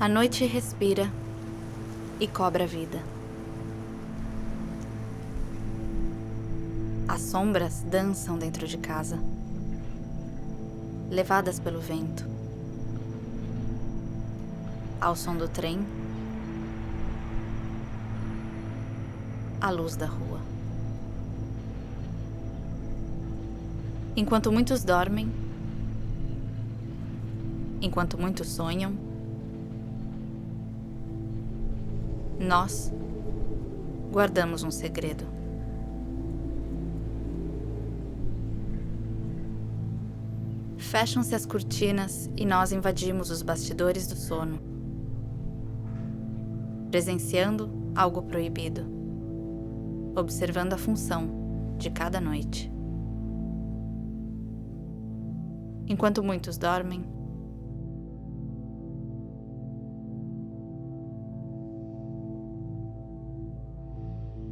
A noite respira e cobra a vida. As sombras dançam dentro de casa, levadas pelo vento, ao som do trem, à luz da rua. Enquanto muitos dormem, enquanto muitos sonham, nós guardamos um segredo. Fecham-se as cortinas e nós invadimos os bastidores do sono, presenciando algo proibido, observando a função de cada noite. Enquanto muitos dormem,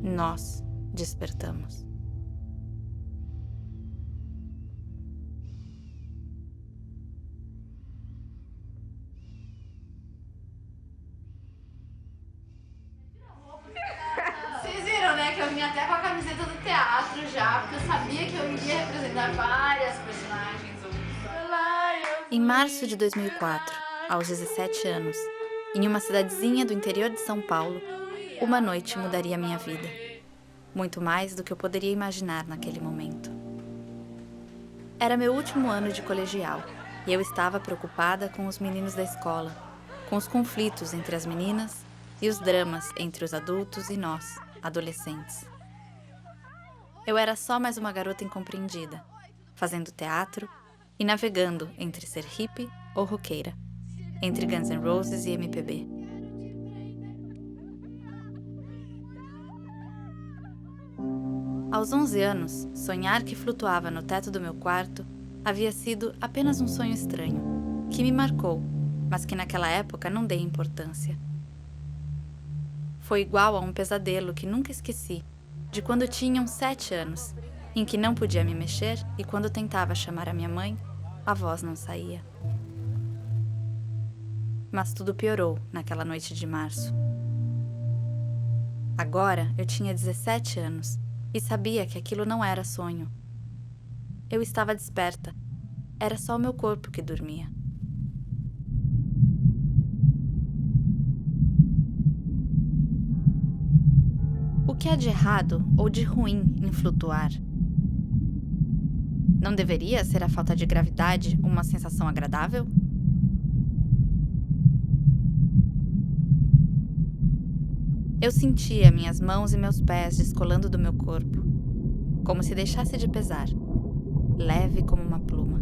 nós despertamos. Vocês viram, né, que eu vim até com a camiseta do teatro já, porque eu sabia que eu iria representar várias personagens. Em março de 2004, aos 17 anos, em uma cidadezinha do interior de São Paulo, uma noite mudaria minha vida. Muito mais do que eu poderia imaginar naquele momento. Era meu último ano de colegial e eu estava preocupada com os meninos da escola, com os conflitos entre as meninas e os dramas entre os adultos e nós, adolescentes. Eu era só mais uma garota incompreendida, fazendo teatro e navegando entre ser hippie ou roqueira, entre Guns N' Roses e MPB. Aos 11 anos, sonhar que flutuava no teto do meu quarto havia sido apenas um sonho estranho, que me marcou, mas que naquela época não dei importância. Foi igual a um pesadelo que nunca esqueci, de quando tinha uns 7 anos, em que não podia me mexer e quando tentava chamar a minha mãe, a voz não saía. Mas tudo piorou naquela noite de março. Agora eu tinha 17 anos e sabia que aquilo não era sonho. Eu estava desperta. Era só o meu corpo que dormia. O que há de errado ou de ruim em flutuar? Não deveria ser a falta de gravidade uma sensação agradável? Eu sentia minhas mãos e meus pés descolando do meu corpo, como se deixasse de pesar, leve como uma pluma.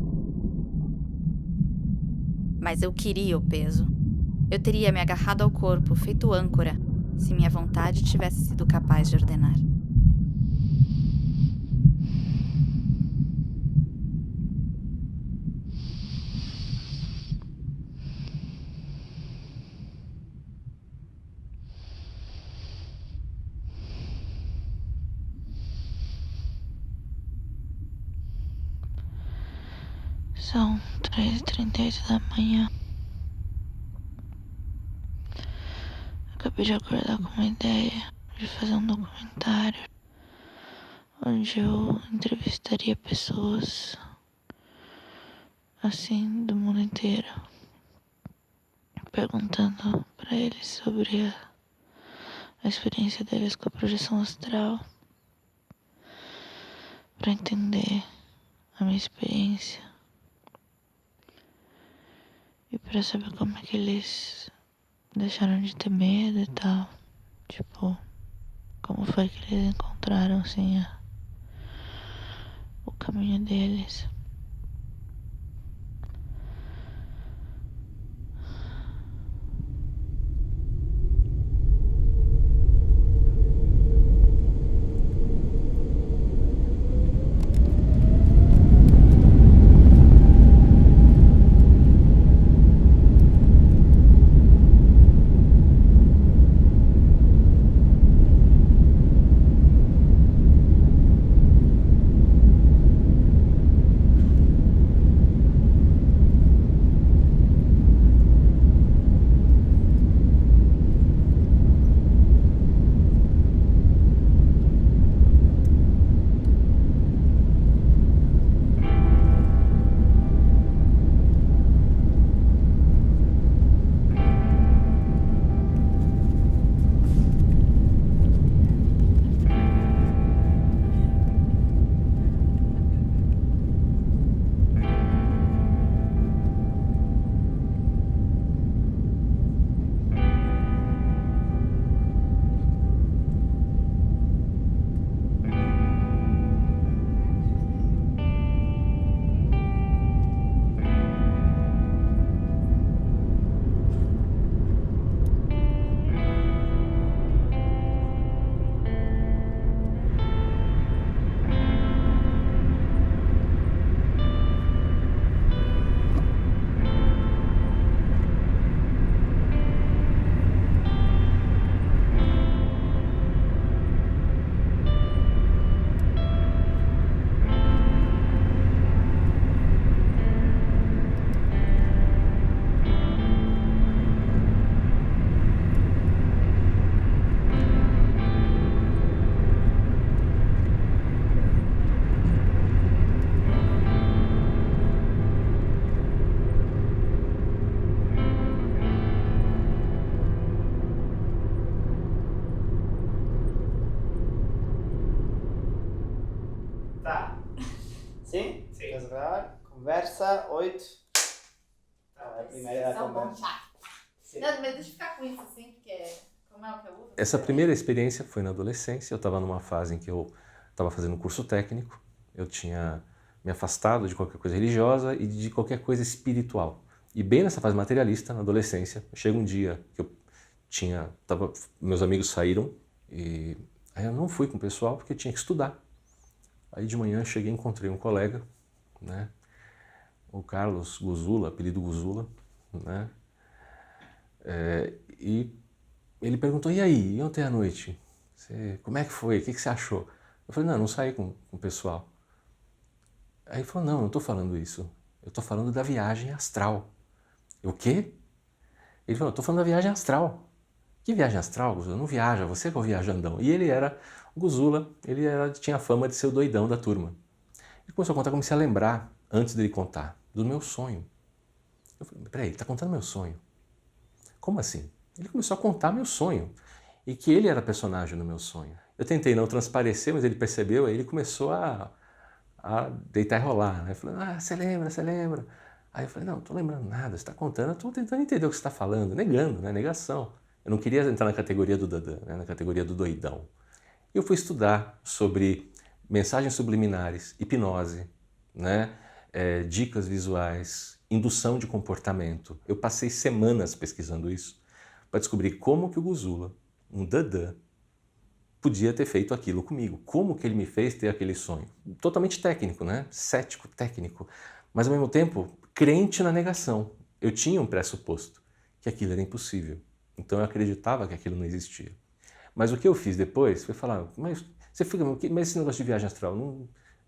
Mas eu queria o peso. Eu teria me agarrado ao corpo, feito âncora, se minha vontade tivesse sido capaz de ordenar. São 3h38 da manhã. Acabei de acordar com uma ideia de fazer um documentário onde eu entrevistaria pessoas assim do mundo inteiro, perguntando para eles sobre a experiência deles com a projeção astral, para entender a minha experiência e para saber como é que eles deixaram de ter medo e tal. Tipo, como foi que eles encontraram assim o caminho deles. Conversa 8. A primeira conversa. Não, mas deixa eu ficar com isso assim, porque como é o que eu uso? Essa primeira experiência foi na adolescência. Eu estava numa fase em que eu estava fazendo um curso técnico. Eu tinha me afastado de qualquer coisa religiosa e de qualquer coisa espiritual. E bem nessa fase materialista, na adolescência, chega um dia que meus amigos saíram e aí eu não fui com o pessoal porque eu tinha que estudar. Aí de manhã cheguei e encontrei um colega, né? O Carlos Guzula, apelido Guzula, né? E ele perguntou, e aí, e ontem à noite? Como é que foi? O que você achou? Eu falei, não saí com o pessoal. Aí ele falou, não estou falando isso. Eu estou falando da viagem astral. Eu, o quê? Ele falou, eu estou falando da viagem astral. Que viagem astral, Guzula? Não viaja, você que é o viajandão. E ele era, o Guzula, tinha a fama de ser o doidão da turma. Ele começou a contar, comecei a lembrar, antes dele contar, do meu sonho. Eu falei, peraí, ele está contando meu sonho. Como assim? Ele começou a contar meu sonho. E que ele era personagem no meu sonho. Eu tentei não transparecer, mas ele percebeu, aí ele começou a deitar e rolar, né? Falando, você lembra? Aí eu falei, não estou lembrando nada, você está contando, eu estou tentando entender o que você está falando, negando, né? Negação. Eu não queria entrar na categoria do dadã, né? Na categoria do doidão. Eu fui estudar sobre mensagens subliminares, hipnose, né? Dicas visuais, indução de comportamento. Eu passei semanas pesquisando isso para descobrir como que o Guzula, um dadã, podia ter feito aquilo comigo. Como que ele me fez ter aquele sonho? Totalmente técnico, né? Cético, técnico, mas ao mesmo tempo crente na negação. Eu tinha um pressuposto, que aquilo era impossível. Então eu acreditava que aquilo não existia. Mas o que eu fiz depois foi falar, mas esse negócio de viagem astral,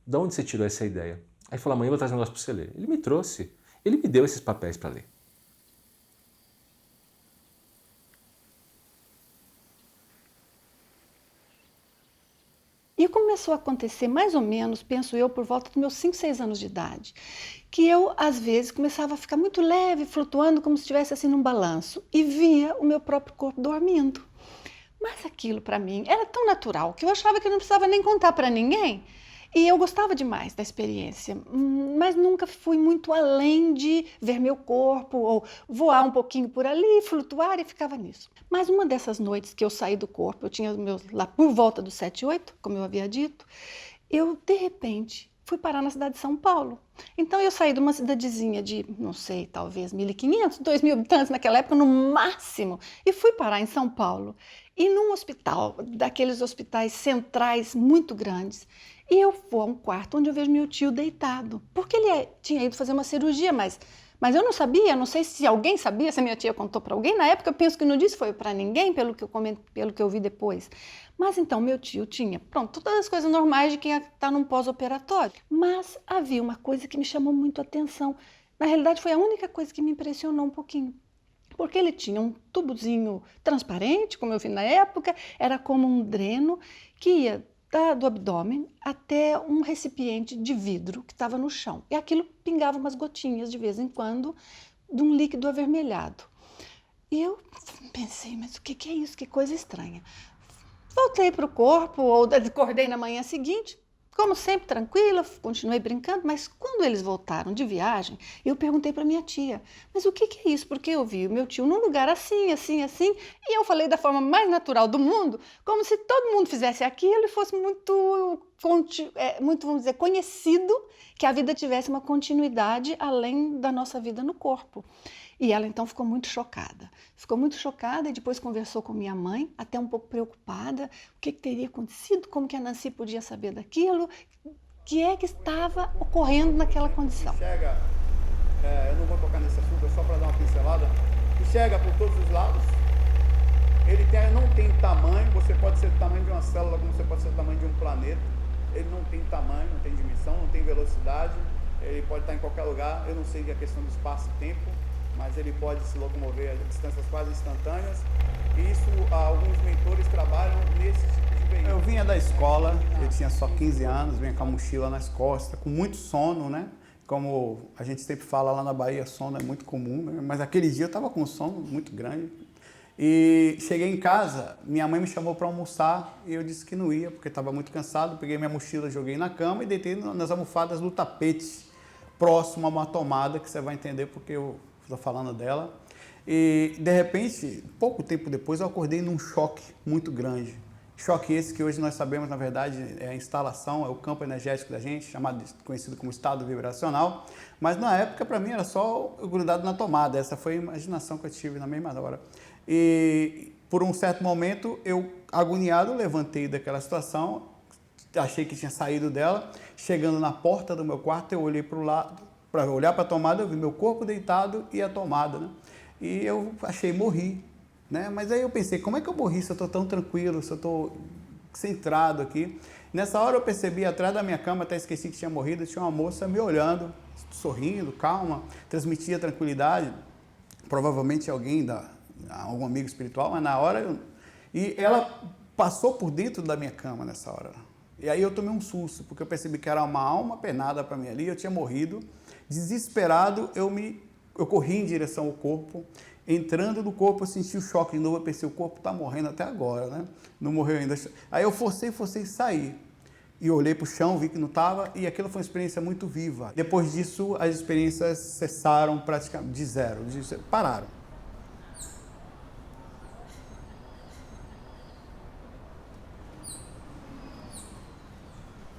de onde você tirou essa ideia? Aí falou, amanhã eu vou trazer um negócio para você ler. Ele me trouxe, ele me deu esses papéis para ler. E começou a acontecer mais ou menos, penso eu, por volta dos meus 5, 6 anos de idade, que eu, às vezes, começava a ficar muito leve, flutuando, como se estivesse assim num balanço, e via o meu próprio corpo dormindo. Mas aquilo, para mim, era tão natural que eu achava que eu não precisava nem contar para ninguém. E eu gostava demais da experiência, mas nunca fui muito além de ver meu corpo ou voar um pouquinho por ali, flutuar e ficava nisso. Mas uma dessas noites que eu saí do corpo, eu tinha lá por volta dos 7, 8, como eu havia dito, eu de repente fui parar na cidade de São Paulo. Então eu saí de uma cidadezinha de, não sei, talvez 1.500, 2.000 habitantes naquela época, no máximo, e fui parar em São Paulo. E num hospital, daqueles hospitais centrais muito grandes, e eu vou a um quarto onde eu vejo meu tio deitado, porque ele tinha ido fazer uma cirurgia, mas eu não sabia, não sei se alguém sabia, se a minha tia contou para alguém. Na época eu penso que não disse, foi para ninguém, pelo que eu vi depois. Mas então meu tio tinha, pronto, todas as coisas normais de quem está num pós-operatório. Mas havia uma coisa que me chamou muito a atenção. Na realidade foi a única coisa que me impressionou um pouquinho. Porque ele tinha um tubozinho transparente, como eu vi na época, era como um dreno que ia do abdômen até um recipiente de vidro que estava no chão. E aquilo pingava umas gotinhas de vez em quando de um líquido avermelhado. E eu pensei, mas o que é isso? Que coisa estranha. Voltei para o corpo, ou acordei na manhã seguinte, como sempre, tranquila, continuei brincando, mas quando eles voltaram de viagem, eu perguntei para minha tia, mas o que é isso? Porque eu vi o meu tio num lugar assim, assim, assim, e eu falei da forma mais natural do mundo, como se todo mundo fizesse aquilo e fosse muito, vamos dizer, conhecido que a vida tivesse uma continuidade além da nossa vida no corpo. E ela então ficou muito chocada e depois conversou com minha mãe, até um pouco preocupada, o que teria acontecido, como que a Nancy podia saber daquilo, o que é que estava ocorrendo naquela condição. Enxerga, eu não vou tocar nesse assunto, é só para dar uma pincelada, enxerga por todos os lados, ele não tem tamanho, você pode ser do tamanho de uma célula, como você pode ser do tamanho de um planeta, ele não tem tamanho, não tem dimensão, não tem velocidade, ele pode estar em qualquer lugar, eu não sei a questão do espaço e tempo, mas ele pode se locomover a distâncias quase instantâneas, e isso alguns mentores trabalham nesse tipo de veículo. Eu vinha da escola, eu tinha só 15 anos, vinha com a mochila nas costas, com muito sono, né? Como a gente sempre fala lá na Bahia, sono é muito comum, né? Mas aquele dia eu estava com um sono muito grande. E cheguei em casa, minha mãe me chamou para almoçar e eu disse que não ia, porque estava muito cansado. Peguei minha mochila, joguei na cama e deitei nas almofadas do tapete. próximo a uma tomada, que você vai entender porque eu estou falando dela. E, de repente, pouco tempo depois, eu acordei num choque muito grande. Choque esse que hoje nós sabemos, na verdade, é a instalação, é o campo energético da gente, conhecido como estado vibracional. Mas, na época, para mim, era só eu grudado na tomada. Essa foi a imaginação que eu tive na mesma hora. E, por um certo momento, eu, agoniado, levantei daquela situação, achei que tinha saído dela. Chegando na porta do meu quarto, eu olhei para o lado, para olhar para a tomada, eu vi meu corpo deitado e a tomada, né? E eu achei, morri, né? Mas aí eu pensei, como é que eu morri se eu estou tão tranquilo, se eu estou centrado aqui? Nessa hora eu percebi, atrás da minha cama, até esqueci que tinha morrido, tinha uma moça me olhando, sorrindo, calma, transmitia tranquilidade, provavelmente algum amigo espiritual, mas na hora e ela passou por dentro da minha cama nessa hora. E aí eu tomei um susto, porque eu percebi que era uma alma penada para mim ali, eu tinha morrido. Desesperado, eu corri em direção ao corpo. Entrando no corpo, eu senti o choque de novo, eu pensei, o corpo está morrendo até agora, né? Não morreu ainda. Aí eu forcei sair. E olhei para o chão, vi que não estava, e aquilo foi uma experiência muito viva. Depois disso, as experiências cessaram praticamente de zero, pararam.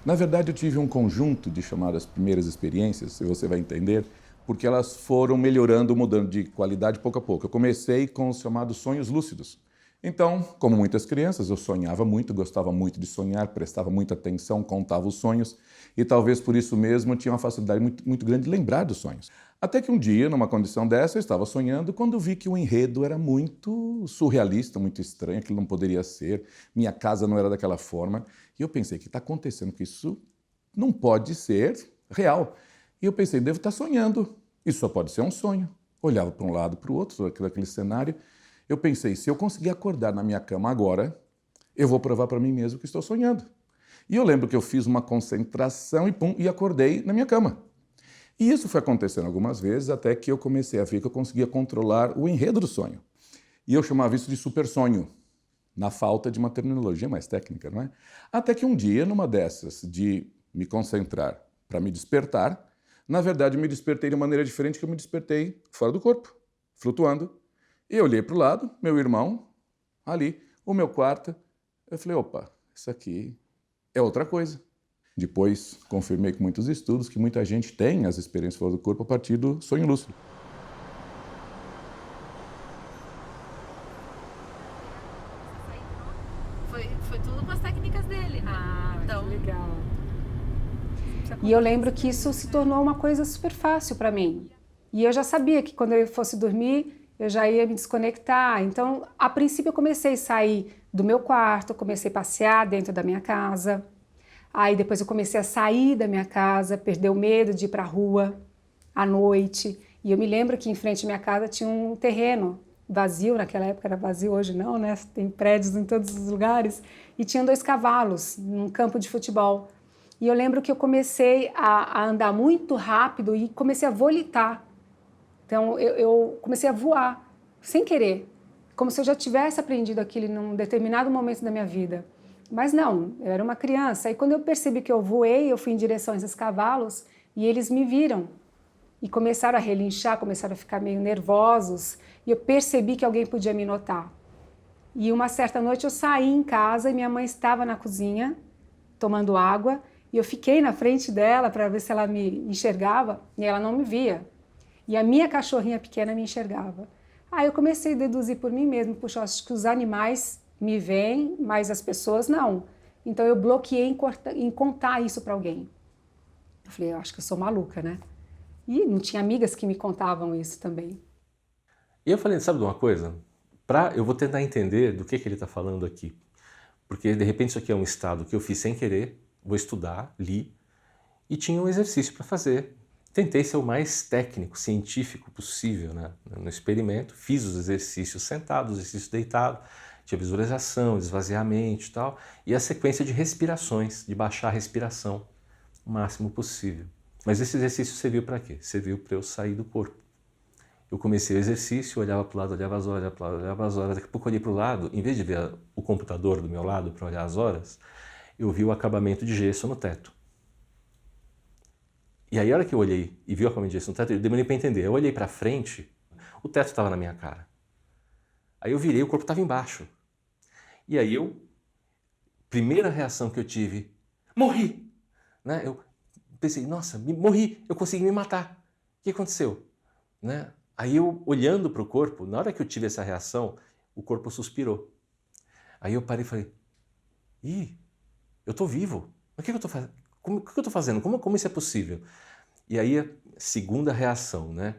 Na verdade, eu tive um conjunto de chamadas primeiras experiências, se você vai entender, porque elas foram melhorando, mudando de qualidade pouco a pouco. Eu comecei com os chamados sonhos lúcidos. Então, como muitas crianças, eu sonhava muito, gostava muito de sonhar, prestava muita atenção, contava os sonhos e talvez por isso mesmo tinha uma facilidade muito grande de lembrar dos sonhos. Até que um dia, numa condição dessa, eu estava sonhando quando vi que o enredo era muito surrealista, muito estranho, aquilo não poderia ser, minha casa não era daquela forma. E eu pensei, o que está acontecendo? Que isso não pode ser real. E eu pensei, devo estar sonhando, isso só pode ser um sonho. Olhava para um lado, para o outro, daquele cenário. Eu pensei, se eu conseguir acordar na minha cama agora, eu vou provar para mim mesmo que estou sonhando. E eu lembro que eu fiz uma concentração e acordei na minha cama. E isso foi acontecendo algumas vezes, até que eu comecei a ver que eu conseguia controlar o enredo do sonho. E eu chamava isso de super sonho, na falta de uma terminologia mais técnica, não é? Até que um dia, numa dessas, de me concentrar para me despertar, na verdade, me despertei de uma maneira diferente que eu me despertei fora do corpo, flutuando. E eu olhei para o lado, meu irmão, ali, o meu quarto. Eu falei, opa, isso aqui é outra coisa. Depois, confirmei com muitos estudos que muita gente tem as experiências fora do corpo a partir do sonho lúcido. Foi tudo com as técnicas dele, né? Então, legal. E eu lembro que isso se tornou uma coisa super fácil para mim. E eu já sabia que quando eu fosse dormir, eu já ia me desconectar. Então, a princípio, eu comecei a sair do meu quarto, comecei a passear dentro da minha casa. Aí depois eu comecei a sair da minha casa, perder o medo de ir para a rua à noite. E eu me lembro que em frente à minha casa tinha um terreno vazio, naquela época era vazio, hoje não, né? Tem prédios em todos os lugares. E tinham 2 cavalos num campo de futebol. E eu lembro que eu comecei a andar muito rápido e comecei a volitar. Então eu comecei a voar, sem querer, como se eu já tivesse aprendido aquilo num determinado momento da minha vida. Mas não, eu era uma criança. E quando eu percebi que eu voei, eu fui em direção a esses cavalos e eles me viram. E começaram a relinchar, começaram a ficar meio nervosos. E eu percebi que alguém podia me notar. E uma certa noite eu saí em casa e minha mãe estava na cozinha, tomando água. E eu fiquei na frente dela para ver se ela me enxergava e ela não me via. E a minha cachorrinha pequena me enxergava. Aí eu comecei a deduzir por mim mesmo, puxa, acho que os animais me veem, mas as pessoas não. Então eu bloqueei em contar isso para alguém. Eu falei, eu acho que eu sou maluca, né? E não tinha amigas que me contavam isso também. E eu falei, sabe de uma coisa? Eu vou tentar entender do que ele está falando aqui. Porque de repente isso aqui é um estado que eu fiz sem querer, vou estudar, li, e tinha um exercício para fazer. Tentei ser o mais técnico, científico possível, né? No experimento, fiz os exercícios sentado, os exercícios deitado, tinha visualização, esvaziamento e tal, e a sequência de respirações, de baixar a respiração o máximo possível. Mas esse exercício serviu para quê? Serviu para eu sair do corpo. Eu comecei o exercício, olhava para o lado, olhava as horas, olhava para o lado, olhava as horas, daqui a pouco eu olhei para o lado, em vez de ver o computador do meu lado para olhar as horas, eu vi o acabamento de gesso no teto. E aí, a hora que eu olhei e vi a corrente de gesso no teto, eu demorei para entender. Eu olhei para frente, o teto estava na minha cara. Aí eu virei, o corpo estava embaixo. E aí primeira reação que eu tive, morri! Né? Eu pensei, nossa, morri, eu consegui me matar. O que aconteceu? Né? Aí eu, olhando para o corpo, na hora que eu tive essa reação, o corpo suspirou. Aí eu parei e falei, eu estou vivo. Mas o que eu estou fazendo? O que eu estou fazendo? Como isso é possível? E aí a segunda reação, né?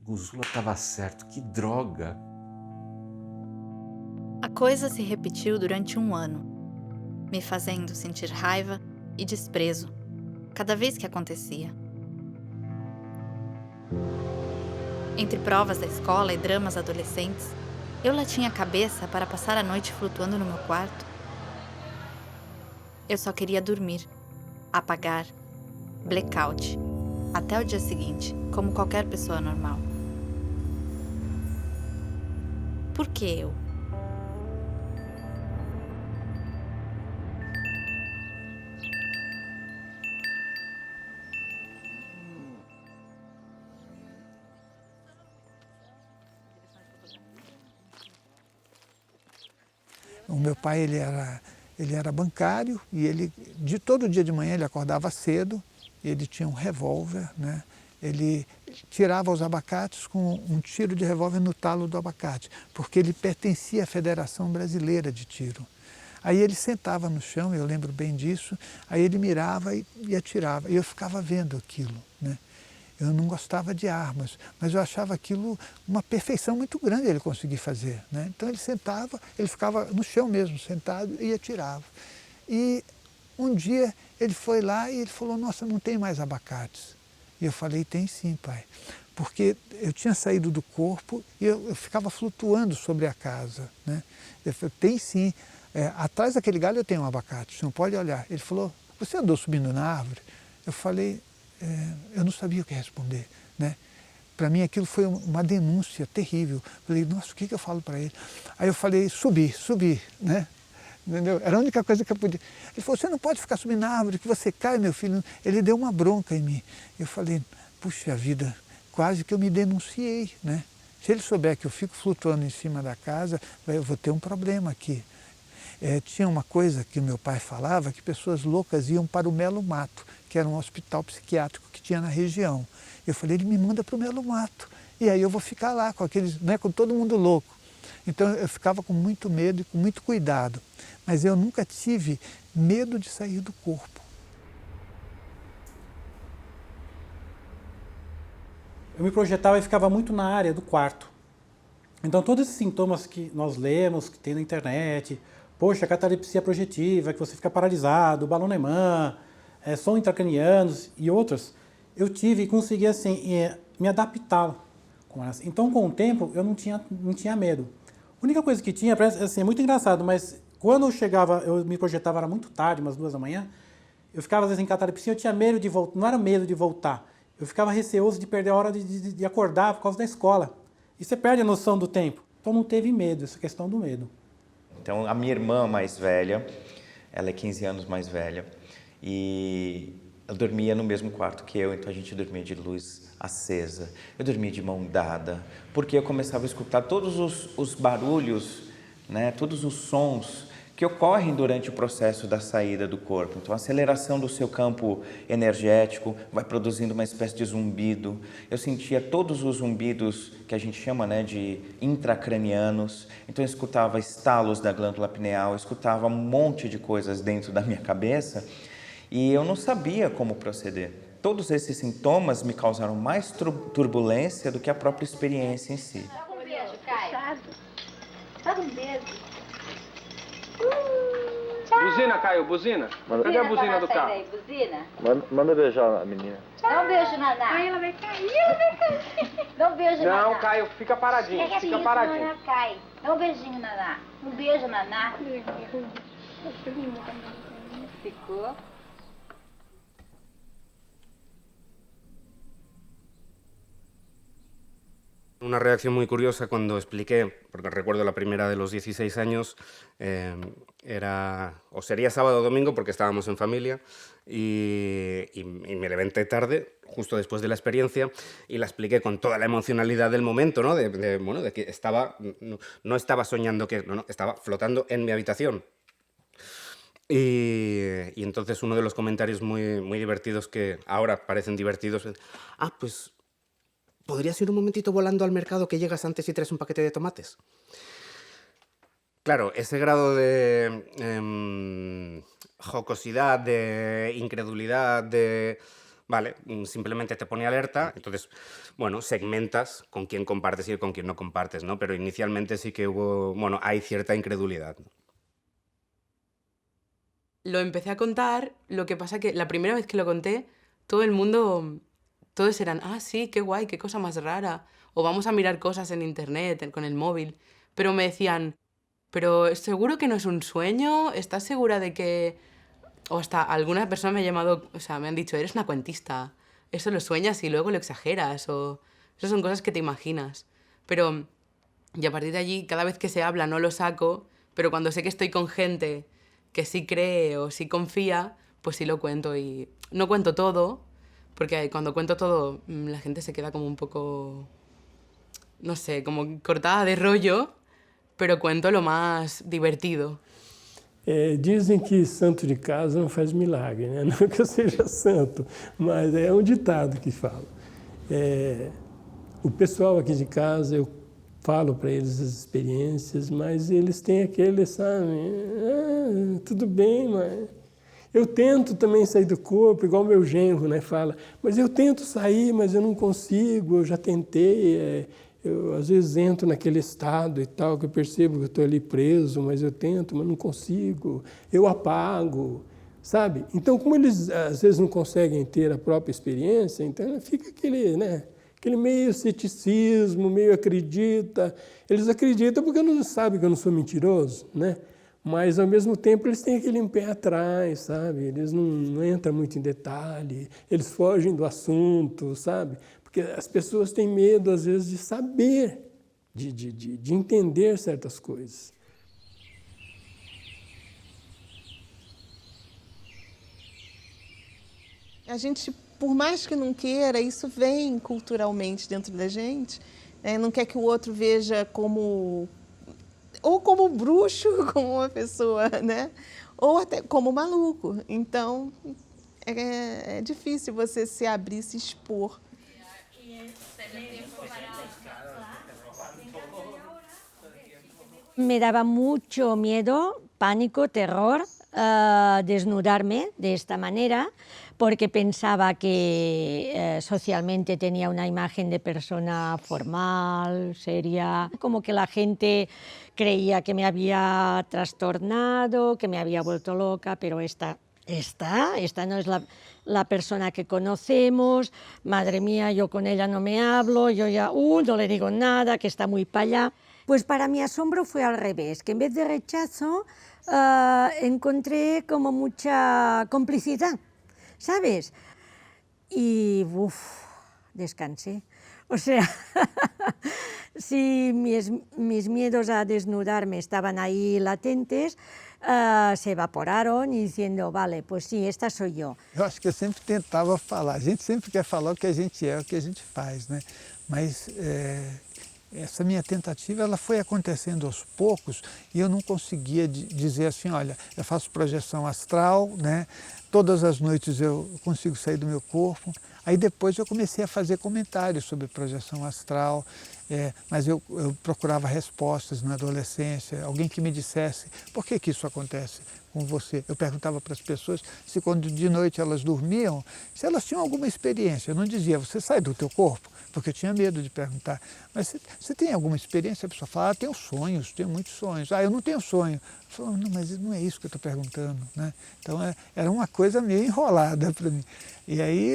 Guzula estava certo, que droga! A coisa se repetiu durante 1 ano, me fazendo sentir raiva e desprezo cada vez que acontecia. Entre provas da escola e dramas adolescentes, eu lá tinha a cabeça para passar a noite flutuando no meu quarto. Eu só queria dormir, apagar, blackout, até o dia seguinte, como qualquer pessoa normal. Por que eu? O meu pai ele era bancário e de todo dia de manhã ele acordava cedo, ele tinha um revólver, né? Ele tirava os abacates com um tiro de revólver no talo do abacate, porque ele pertencia à Federação Brasileira de Tiro. Aí ele sentava no chão, eu lembro bem disso, aí ele mirava e atirava, e eu ficava vendo aquilo, né? Eu não gostava de armas, mas eu achava aquilo uma perfeição muito grande ele conseguir fazer, né? Então ele sentava, ele ficava no chão mesmo, sentado, e atirava. E um dia ele foi lá e ele falou, nossa, não tem mais abacates. E eu falei, tem sim, pai. Porque eu tinha saído do corpo e eu ficava flutuando sobre a casa, né? Ele falou, tem sim, atrás daquele galho eu tenho um abacate, você não pode olhar. Ele falou, você andou subindo na árvore? Eu falei, eu não sabia o que responder, né? Para mim aquilo foi uma denúncia terrível. Falei, nossa, o que eu falo para ele? Aí eu falei, subir, né? Entendeu? Era a única coisa que eu podia. Ele falou, você não pode ficar subindo na árvore, que você cai, meu filho. Ele deu uma bronca em mim. Eu falei, puxa vida, quase que eu me denunciei, né? Se ele souber que eu fico flutuando em cima da casa, eu vou ter um problema aqui. Tinha uma coisa que o meu pai falava, que pessoas loucas iam para o Melo Mato, que era um hospital psiquiátrico que tinha na região. Eu falei, ele me manda para o Melo Mato, e aí eu vou ficar lá com aqueles, né, com todo mundo louco. Então eu ficava com muito medo e com muito cuidado, mas eu nunca tive medo de sair do corpo. Eu me projetava e ficava muito na área do quarto. Então todos esses sintomas que nós lemos, que tem na internet, poxa, catalepsia projetiva, que você fica paralisado, balão Neumann, som intracranianos e outros, eu tive e consegui assim, me adaptar com elas. Então com o tempo eu não tinha medo. A única coisa que tinha, assim, é muito engraçado, mas quando eu chegava, eu me projetava, era muito tarde, umas 2 da manhã, eu ficava às vezes em catalepsia, eu tinha medo de voltar, não era medo de voltar, eu ficava receoso de perder a hora de acordar por causa da escola. E você perde a noção do tempo. Então não teve medo, essa questão do medo. Então a minha irmã mais velha, ela é 15 anos mais velha, e ela dormia no mesmo quarto que eu, então a gente dormia de luz acesa, eu dormia de mão dada, porque eu começava a escutar todos os barulhos, né, todos os sons que ocorrem durante o processo da saída do corpo. Então a aceleração do seu campo energético vai produzindo uma espécie de zumbido. Eu sentia todos os zumbidos que a gente chama, né, de intracranianos. Então eu escutava estalos da glândula pineal, eu escutava um monte de coisas dentro da minha cabeça e eu não sabia como proceder. Todos esses sintomas me causaram mais turbulência do que a própria experiência em si. Dá um beijo, Caio. Dá um beijo. Buzina, Caio, buzina. Cadê a buzina do carro? Aí, buzina. Manda beijar a menina. Dá um beijo, Naná. Ai, ela vai cair. Dá um beijo, Naná. Não, Caio, fica paradinho, Fica fica paradinho. Naná, cai. Dá um beijinho, Naná. Um beijo, Naná. Ficou. Una reacción muy curiosa cuando expliqué, porque recuerdo la primera de los 16 años, sería sábado o domingo porque estábamos en familia y me levanté tarde, justo después de la experiencia, y la expliqué con toda la emocionalidad del momento, ¿no? De que no estaba soñando, estaba flotando en mi habitación. Y entonces uno de los comentarios muy, muy divertidos que ahora parecen divertidos es, pues ¿podrías ir un momentito volando al mercado que llegas antes y traes un paquete de tomates? Claro, ese grado de jocosidad, de incredulidad, Vale, simplemente te pone alerta, entonces, bueno, segmentas con quién compartes y con quién no compartes, ¿no? Pero inicialmente sí que hay cierta incredulidad. Lo empecé a contar, lo que pasa que la primera vez que lo conté, todo el mundo... Todos eran, sí, qué guay, qué cosa más rara. O vamos a mirar cosas en internet, con el móvil. Pero me decían, ¿pero seguro que no es un sueño? ¿Estás segura de que...? O hasta alguna persona me ha llamado, me han dicho, eres una cuentista. Eso lo sueñas y luego lo exageras. O esas son cosas que te imaginas. Pero, y a partir de allí, cada vez que se habla no lo saco, pero cuando sé que estoy con gente que sí cree o sí confía, pues sí lo cuento. Y no cuento todo, porque cuando cuento todo, la gente se queda como un poco, no sé, como cortada de rollo, pero cuento lo más divertido. Dizem que santo de casa não faz milagre, né? Não que eu seja santo, mas é um ditado que fala. O pessoal aqui de casa, eu falo para eles as experiências, mas eles têm aquele, sabe, tudo bem, mas... Eu tento também sair do corpo, igual meu genro, né, fala, mas eu tento sair, mas eu não consigo, eu já tentei, eu às vezes entro naquele estado e tal, que eu percebo que eu estou ali preso, mas eu tento, mas não consigo, eu apago, sabe? Então, como eles às vezes não conseguem ter a própria experiência, então fica aquele meio ceticismo, meio acredita, eles acreditam porque não sabem que eu não sou mentiroso, né? Mas, ao mesmo tempo, eles têm aquele pé atrás, sabe? Eles não entram muito em detalhe, eles fogem do assunto, sabe? Porque as pessoas têm medo, às vezes, de saber, de entender certas coisas. A gente, por mais que não queira, isso vem culturalmente dentro da gente, né? Não quer que o outro veja como... ou como bruxo, como uma pessoa, né? Ou até como maluco. Então, é difícil você se abrir, se expor. Me daba mucho miedo, pánico, terror, desnudarme de esta manera, porque pensaba que socialmente tenía una imagen de persona formal, seria, como que la gente creía que me había trastornado, que me había vuelto loca, pero esta no es la persona que conocemos, madre mía, yo con ella no me hablo, yo ya no le digo nada, que está muy para allá. Pues para mi asombro fue al revés, que en vez de rechazo encontré como mucha complicidad, ¿sabes? Y descansé. O sea, si mis miedos a desnudarme estaban ahí latentes, se evaporaram dizendo, vale, pues sim, esta sou eu. Eu acho que eu sempre tentava falar, a gente sempre quer falar o que a gente é, o que a gente faz, né? Mas essa minha tentativa ela foi acontecendo aos poucos e eu não conseguia dizer assim, olha, eu faço projeção astral, né? Todas as noites eu consigo sair do meu corpo. Aí depois eu comecei a fazer comentários sobre projeção astral, mas eu procurava respostas na adolescência, alguém que me dissesse por que isso acontece com você. Eu perguntava para as pessoas se quando de noite elas dormiam, se elas tinham alguma experiência. Eu não dizia, você sai do teu corpo, porque eu tinha medo de perguntar. Mas você tem alguma experiência? A pessoa fala, tenho sonhos, tenho muitos sonhos. Eu não tenho sonho. Eu falo, não, mas não é isso que eu estou perguntando, né? Então era uma coisa meio enrolada para mim. E aí,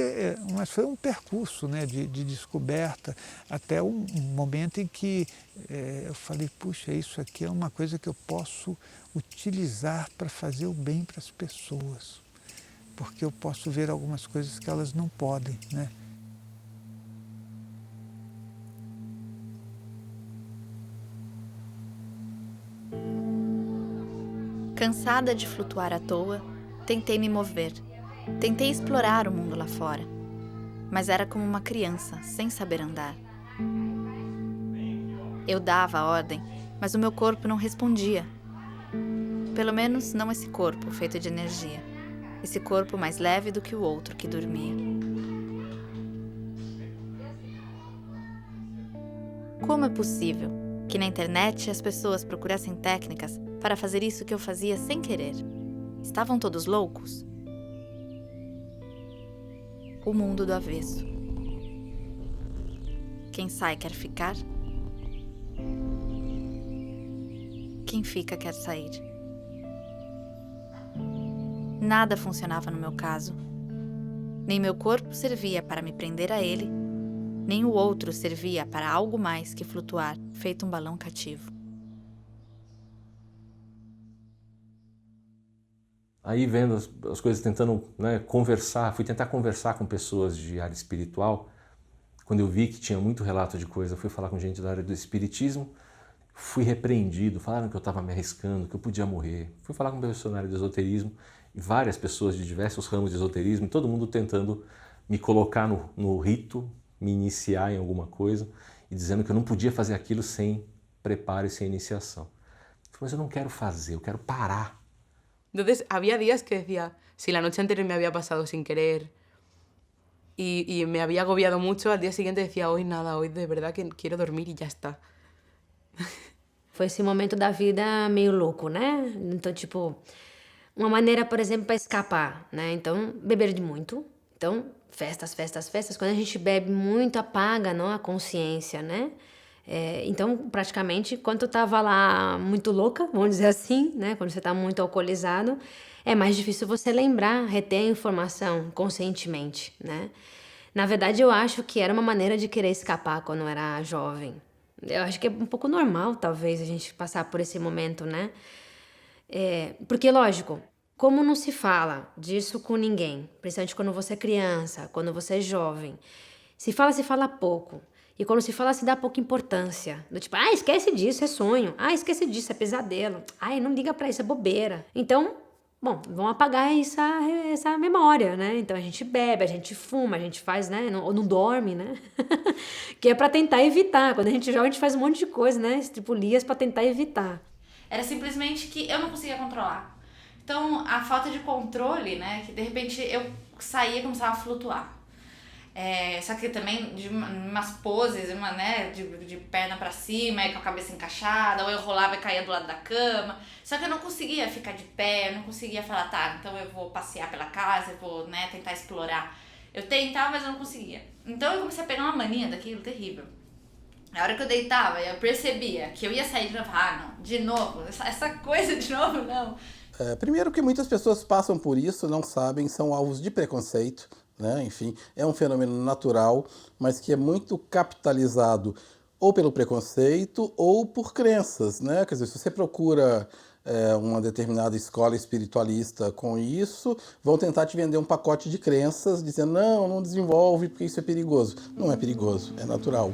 mas foi um percurso, né, de descoberta, até um momento em que eu falei, puxa, isso aqui é uma coisa que eu posso utilizar para fazer o bem para as pessoas, porque eu posso ver algumas coisas que elas não podem, né? Cansada de flutuar à toa, tentei me mover. Tentei explorar o mundo lá fora. Mas era como uma criança, sem saber andar. Eu dava a ordem, mas o meu corpo não respondia. Pelo menos não esse corpo feito de energia. Esse corpo mais leve do que o outro que dormia. Como é possível que na internet as pessoas procurassem técnicas para fazer isso que eu fazia sem querer? Estavam todos loucos? O mundo do avesso. Quem sai quer ficar? Quem fica quer sair. Nada funcionava no meu caso. Nem meu corpo servia para me prender a ele, nem o outro servia para algo mais que flutuar, feito um balão cativo. Aí vendo as coisas, tentando, né, conversar, fui tentar conversar com pessoas de área espiritual. Quando eu vi que tinha muito relato de coisa, fui falar com gente da área do espiritismo, fui repreendido, falaram que eu estava me arriscando, que eu podia morrer. Fui falar com um professor na área do esoterismo, e várias pessoas de diversos ramos de esoterismo, e todo mundo tentando me colocar no rito, me iniciar em alguma coisa, e dizendo que eu não podia fazer aquilo sem preparo e sem iniciação. Eu falei, mas eu não quero fazer, eu quero parar. Entonces había días que decía, si la noche anterior me había pasado sin querer y me había agobiado mucho, al día siguiente decía, hoy nada, hoy de verdad que quiero dormir y ya está. Foi esse momento da vida meio louco, né? Então, tipo, uma maneira, por exemplo, para escapar, né? Então, beber de muito. Então, festas, festas, festas. Quando a gente bebe muito, apaga, não, a consciência, né? Então, praticamente, quando eu tava lá muito louca, vamos dizer assim, né? Quando você tá muito alcoolizado, é mais difícil você lembrar, reter a informação conscientemente, né? Na verdade, eu acho que era uma maneira de querer escapar quando eu era jovem. Eu acho que é um pouco normal, talvez, a gente passar por esse momento, né? Porque, lógico, como não se fala disso com ninguém, principalmente quando você é criança, quando você é jovem, se fala pouco. E quando se fala, se dá pouca importância. Do tipo, esquece disso, é sonho. Esquece disso, é pesadelo. Não liga pra isso, é bobeira. Então, bom, vão apagar essa memória, né? Então a gente bebe, a gente fuma, a gente faz, né? Ou não dorme, né? Que é pra tentar evitar. Quando a gente joga, a gente faz um monte de coisa, né? Estripulias pra tentar evitar. Era simplesmente que eu não conseguia controlar. Então, a falta de controle, né? Que de repente eu saía e começava a flutuar. Só que também de umas poses, né, de perna pra cima, com a cabeça encaixada, ou eu rolava e caía do lado da cama. Só que eu não conseguia ficar de pé, eu não conseguia falar, tá, então eu vou passear pela casa, eu vou, né, tentar explorar. Eu tentava, mas eu não conseguia. Então eu comecei a pegar uma mania daquilo terrível. Na hora que eu deitava, eu percebia que eu ia sair de novo. Não, de novo, essa coisa de novo, não. Primeiro que muitas pessoas passam por isso, não sabem, são alvos de preconceito. Né? Enfim, é um fenômeno natural, mas que é muito capitalizado ou pelo preconceito ou por crenças, né? Quer dizer, se você procura uma determinada escola espiritualista com isso, vão tentar te vender um pacote de crenças, dizendo, não desenvolve porque isso é perigoso. Não é perigoso, é natural.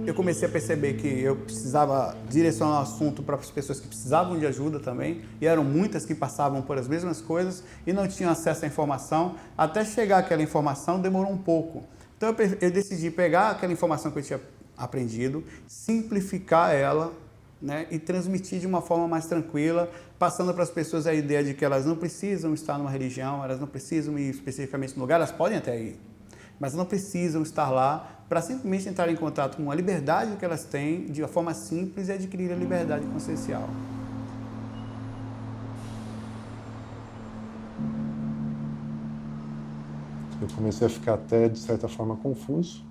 Eu comecei a perceber que eu precisava direcionar o assunto para as pessoas que precisavam de ajuda também, e eram muitas que passavam por as mesmas coisas e não tinham acesso à informação. Até chegar àquela informação demorou um pouco. Então eu decidi pegar aquela informação que eu tinha aprendido, simplificar ela, né, e transmitir de uma forma mais tranquila, passando para as pessoas a ideia de que elas não precisam estar numa religião, elas não precisam ir especificamente no lugar, elas podem até ir, mas não precisam estar lá para simplesmente entrar em contato com a liberdade que elas têm de uma forma simples e adquirir a liberdade consciencial. Eu comecei a ficar até, de certa forma, confuso.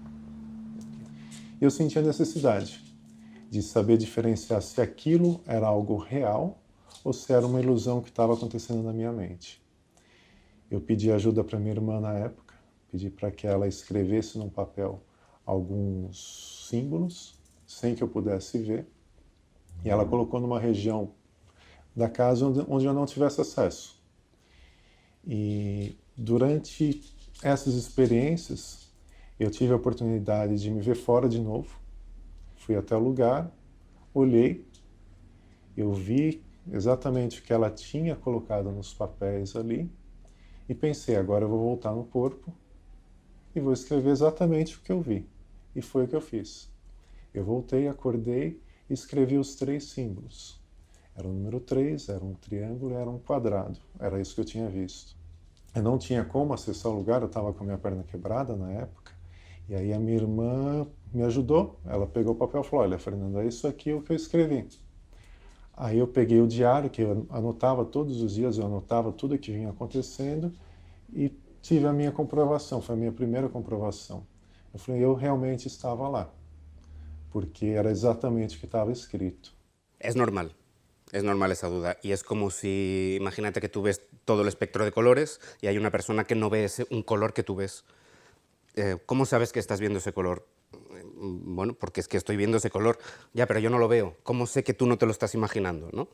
Eu senti a necessidade de saber diferenciar se aquilo era algo real ou se era uma ilusão que estava acontecendo na minha mente. Eu pedi ajuda para minha irmã na época, pedi para que ela escrevesse num papel alguns símbolos, sem que eu pudesse ver, e ela colocou numa região da casa onde eu não tivesse acesso. E durante essas experiências, eu tive a oportunidade de me ver fora de novo. Fui até o lugar, olhei, eu vi exatamente o que ela tinha colocado nos papéis ali e pensei, agora eu vou voltar no corpo e vou escrever exatamente o que eu vi. E foi o que eu fiz. Eu voltei, acordei e escrevi os 3 símbolos. Era o número 3, era um triângulo, era um quadrado. Era isso que eu tinha visto. Eu não tinha como acessar o lugar, eu estava com a minha perna quebrada na época. E aí a minha irmã me ajudou. Ela pegou o papel e falou, olha, Fernando, é isso aqui o que eu escrevi. Aí eu peguei o diário, que eu anotava todos os dias, eu anotava tudo o que vinha acontecendo e tive a minha comprovação, foi a minha primeira comprovação. Eu falei, eu realmente estava lá, porque era exatamente o que estava escrito. Es normal esa duda. Y es como si, imagínate que tú ves todo el espectro de colores y hay una persona que no ve un color que tú ves. ¿Cómo sabes que estás viendo ese color? Bueno, porque es que estoy viendo ese color. Ya, pero yo no lo veo. ¿Cómo sé que tú no te lo estás imaginando, ¿no?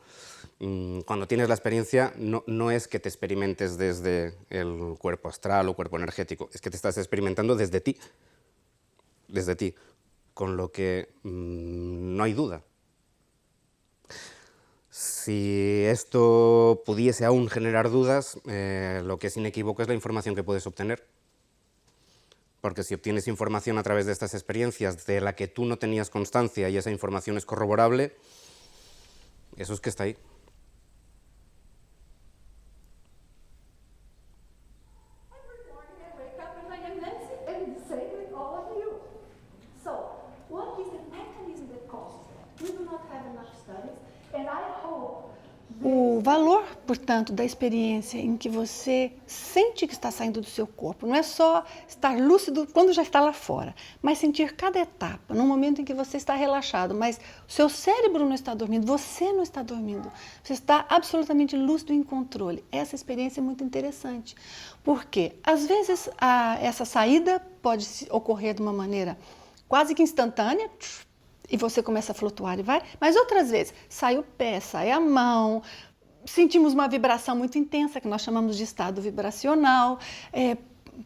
Cuando tienes la experiencia, no es que te experimentes desde el cuerpo astral o cuerpo energético, es que te estás experimentando desde ti. Desde ti. Con lo que no hay duda. Si esto pudiese aún generar dudas, lo que es inequívoco es la información que puedes obtener. Porque si obtienes información a través de estas experiencias de la que tú no tenías constancia y esa información es corroborable, eso es que está ahí. O valor, portanto, da experiência em que você sente que está saindo do seu corpo, não é só estar lúcido quando já está lá fora, mas sentir cada etapa, no momento em que você está relaxado, mas o seu cérebro não está dormindo, você não está dormindo, você está absolutamente lúcido e em controle. Essa experiência é muito interessante, porque às vezes essa saída pode ocorrer de uma maneira quase que instantânea, e você começa a flutuar e vai, mas outras vezes sai o pé, sai a mão, sentimos uma vibração muito intensa, que nós chamamos de estado vibracional,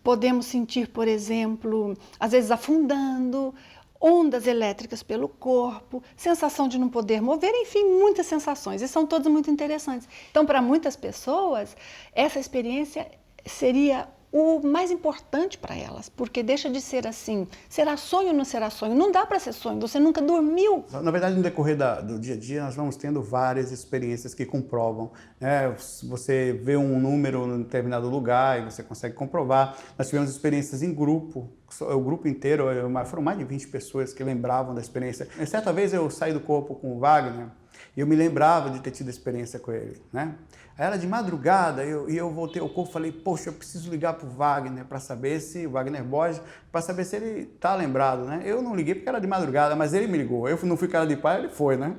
podemos sentir, por exemplo, às vezes afundando, ondas elétricas pelo corpo, sensação de não poder mover, enfim, muitas sensações, e são todas muito interessantes. Então, para muitas pessoas, essa experiência seria o mais importante para elas, porque deixa de ser assim, será sonho ou não será sonho? Não dá para ser sonho, você nunca dormiu. Na verdade, no decorrer do dia a dia, nós vamos tendo várias experiências que comprovam. Né? Você vê um número em determinado lugar e você consegue comprovar. Nós tivemos experiências em grupo, o grupo inteiro, foram mais de 20 pessoas que lembravam da experiência. Certa vez eu saí do corpo com o Wagner e eu me lembrava de ter tido experiência com ele, né? Aí era de madrugada e eu voltei ao corpo e falei, poxa, eu preciso ligar para o Wagner para saber se, o Wagner Borges, para saber se ele está lembrado, né? Eu não liguei porque era de madrugada, mas ele me ligou. Eu não fui cara de pai, ele foi, né?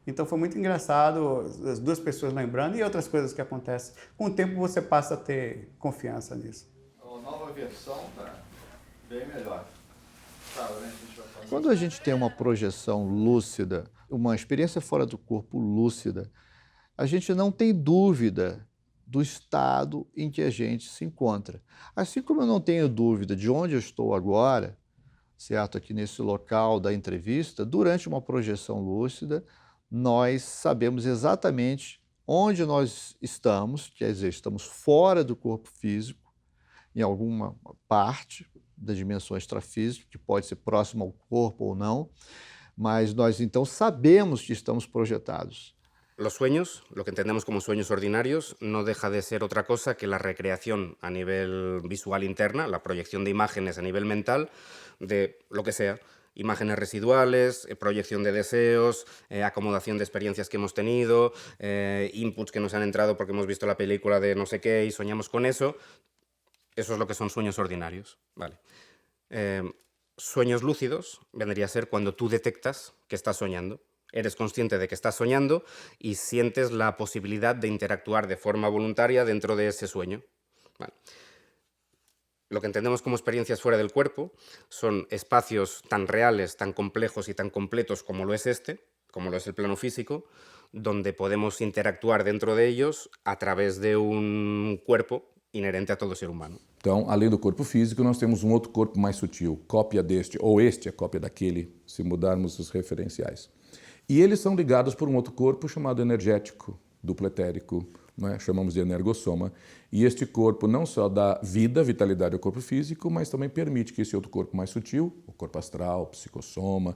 Então foi muito engraçado, as duas pessoas lembrando e outras coisas que acontecem. Com o tempo você passa a ter confiança nisso. A nova versão está bem melhor. Quando a gente tem uma projeção lúcida, uma experiência fora do corpo lúcida, a gente não tem dúvida do estado em que a gente se encontra. Assim como eu não tenho dúvida de onde eu estou agora, certo? Aqui nesse local da entrevista, durante uma projeção lúcida, nós sabemos exatamente onde nós estamos, quer dizer, estamos fora do corpo físico, em alguma parte da dimensão extrafísica, que pode ser próxima ao corpo ou não, mas nós então sabemos que estamos projetados. Los sueños, lo que entendemos como sueños ordinarios, no deja de ser otra cosa que la recreación a nivel visual interna, la proyección de imágenes a nivel mental, de lo que sea, imágenes residuales, proyección de deseos, acomodación de experiencias que hemos tenido, inputs que nos han entrado porque hemos visto la película de no sé qué y soñamos con eso. Eso es lo que son sueños ordinarios. Vale. Sueños lúcidos vendría a ser cuando tú detectas que estás soñando. Eres consciente de que estás soñando y sientes la posibilidad de interactuar de forma voluntaria dentro de ese sueño. Vale. Lo que entendemos como experiencias fuera del cuerpo son espacios tan reales, tan complejos y tan completos como lo es como lo es el plano físico, donde podemos interactuar dentro de ellos a través de un cuerpo inherente a todo ser humano. Então, além do corpo físico, nós temos um outro corpo mais sutil, cópia deste, ou este é cópia daquele, se mudarmos os referenciais. E eles são ligados por um outro corpo chamado energético, duplo etérico, né? Chamamos de energossoma. E este corpo não só dá vida, vitalidade ao corpo físico, mas também permite que esse outro corpo mais sutil, o corpo astral, o psicossoma,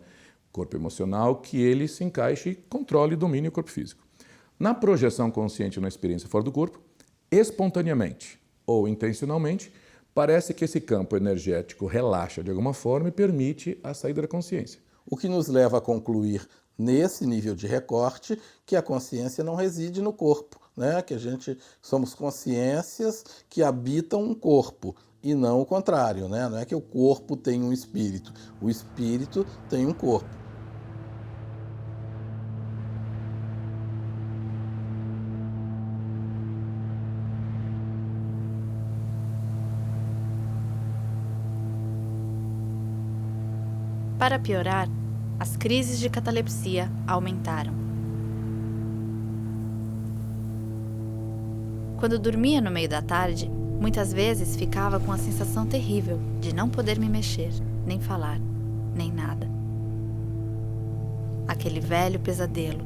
o corpo emocional, que ele se encaixe e controle e domine o corpo físico. Na projeção consciente na experiência fora do corpo, espontaneamente ou intencionalmente, parece que esse campo energético relaxa de alguma forma e permite a saída da consciência. O que nos leva a concluir, nesse nível de recorte, que a consciência não reside no corpo, né? Que a gente somos consciências que habitam um corpo e não o contrário, né? Não é que o corpo tem um espírito, o espírito tem um corpo. Para piorar, as crises de catalepsia aumentaram. Quando dormia no meio da tarde, muitas vezes ficava com a sensação terrível de não poder me mexer, nem falar, nem nada. Aquele velho pesadelo.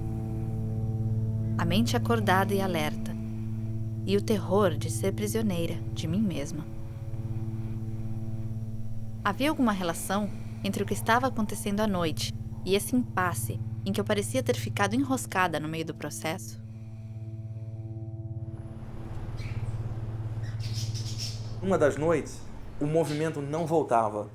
A mente acordada e alerta. E o terror de ser prisioneira de mim mesma. Havia alguma relação entre o que estava acontecendo à noite e esse impasse em que eu parecia ter ficado enroscada no meio do processo? Uma das noites, o movimento não voltava.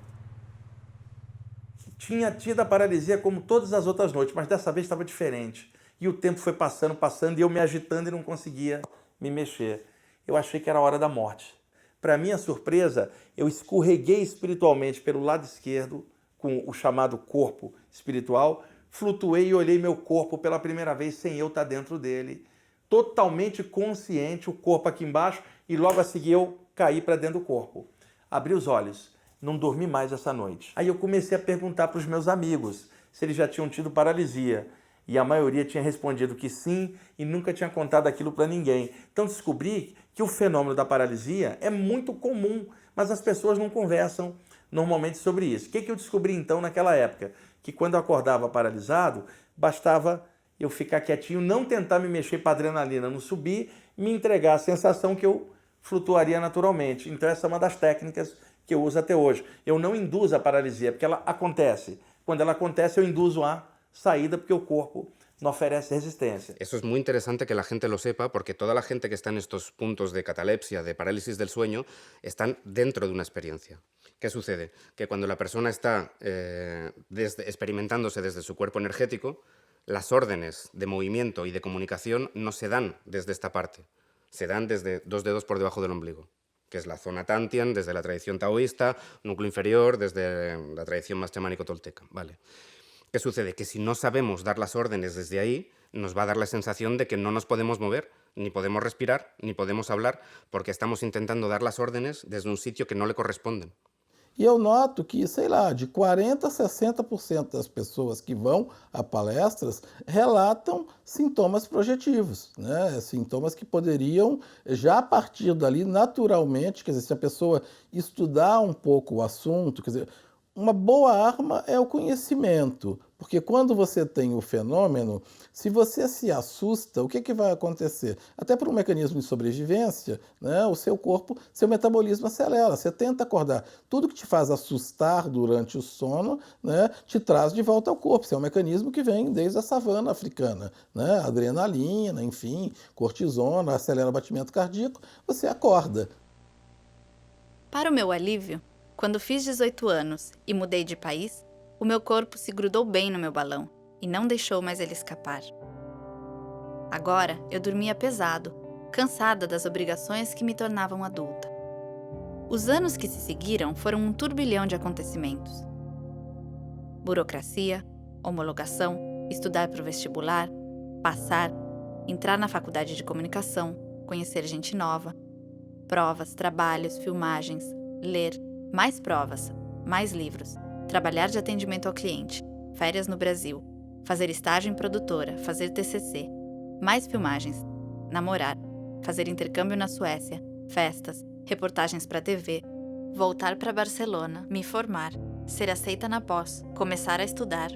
Tinha tido a paralisia como todas as outras noites, mas dessa vez estava diferente. E o tempo foi passando, e eu me agitando e não conseguia me mexer. Eu achei que era a hora da morte. Para minha surpresa, eu escorreguei espiritualmente pelo lado esquerdo, com o chamado corpo espiritual, flutuei e olhei meu corpo pela primeira vez sem eu estar dentro dele, totalmente consciente, o corpo aqui embaixo, e logo a seguir eu caí para dentro do corpo. Abri os olhos, não dormi mais essa noite. Aí eu comecei a perguntar para os meus amigos se eles já tinham tido paralisia, e a maioria tinha respondido que sim e nunca tinha contado aquilo para ninguém. Então descobri que o fenômeno da paralisia é muito comum, mas as pessoas não conversam normalmente sobre isso. O que eu descobri então naquela época? Que quando eu acordava paralisado, bastava eu ficar quietinho, não tentar me mexer para a adrenalina não subir, me entregar a sensação que eu flutuaria naturalmente. Então essa é uma das técnicas que eu uso até hoje. Eu não induzo a paralisia, porque ela acontece. Quando ela acontece, eu induzo a saída, porque o corpo no ofrece resistencia. Eso es muy interesante que la gente lo sepa, porque toda la gente que está en estos puntos de catalepsia, de parálisis del sueño, están dentro de una experiencia. ¿Qué sucede? Que cuando la persona está experimentándose desde su cuerpo energético, las órdenes de movimiento y de comunicación no se dan desde esta parte, se dan desde 2 dedos por debajo del ombligo, que es la zona Tantian, desde la tradición taoísta, núcleo inferior, desde la tradición más chamánico-tolteca. Vale. ¿Qué sucede? Que si no sabemos dar las órdenes desde ahí, nos va a dar la sensación de que no nos podemos mover, ni podemos respirar, ni podemos hablar, porque estamos intentando dar las órdenes desde un sitio que no le corresponden. E eu noto que, sei lá, de 40% a 60% das pessoas que vão a palestras relatam sintomas projetivos, né? Sintomas que poderiam, já a partir dali, naturalmente, quer dizer, se a pessoa estudar um pouco o assunto, quer dizer, uma boa arma é o conhecimento, porque quando você tem o fenômeno, se você se assusta, o que vai acontecer? Até por um mecanismo de sobrevivência, né, o seu corpo, seu metabolismo acelera, você tenta acordar. Tudo que te faz assustar durante o sono, né, te traz de volta ao corpo. Isso é um mecanismo que vem desde a savana africana, né, adrenalina, enfim, cortisona, acelera o batimento cardíaco, você acorda. Para o meu alívio, quando fiz 18 anos e mudei de país, o meu corpo se grudou bem no meu balão e não deixou mais ele escapar. Agora eu dormia pesado, cansada das obrigações que me tornavam adulta. Os anos que se seguiram foram um turbilhão de acontecimentos. Burocracia, homologação, estudar para o vestibular, passar, entrar na faculdade de comunicação, conhecer gente nova, provas, trabalhos, filmagens, ler, mais provas, mais livros, trabalhar de atendimento ao cliente, férias no Brasil, fazer estágio em produtora, fazer TCC, mais filmagens, namorar, fazer intercâmbio na Suécia, festas, reportagens para TV, voltar para Barcelona, me formar, ser aceita na pós, começar a estudar,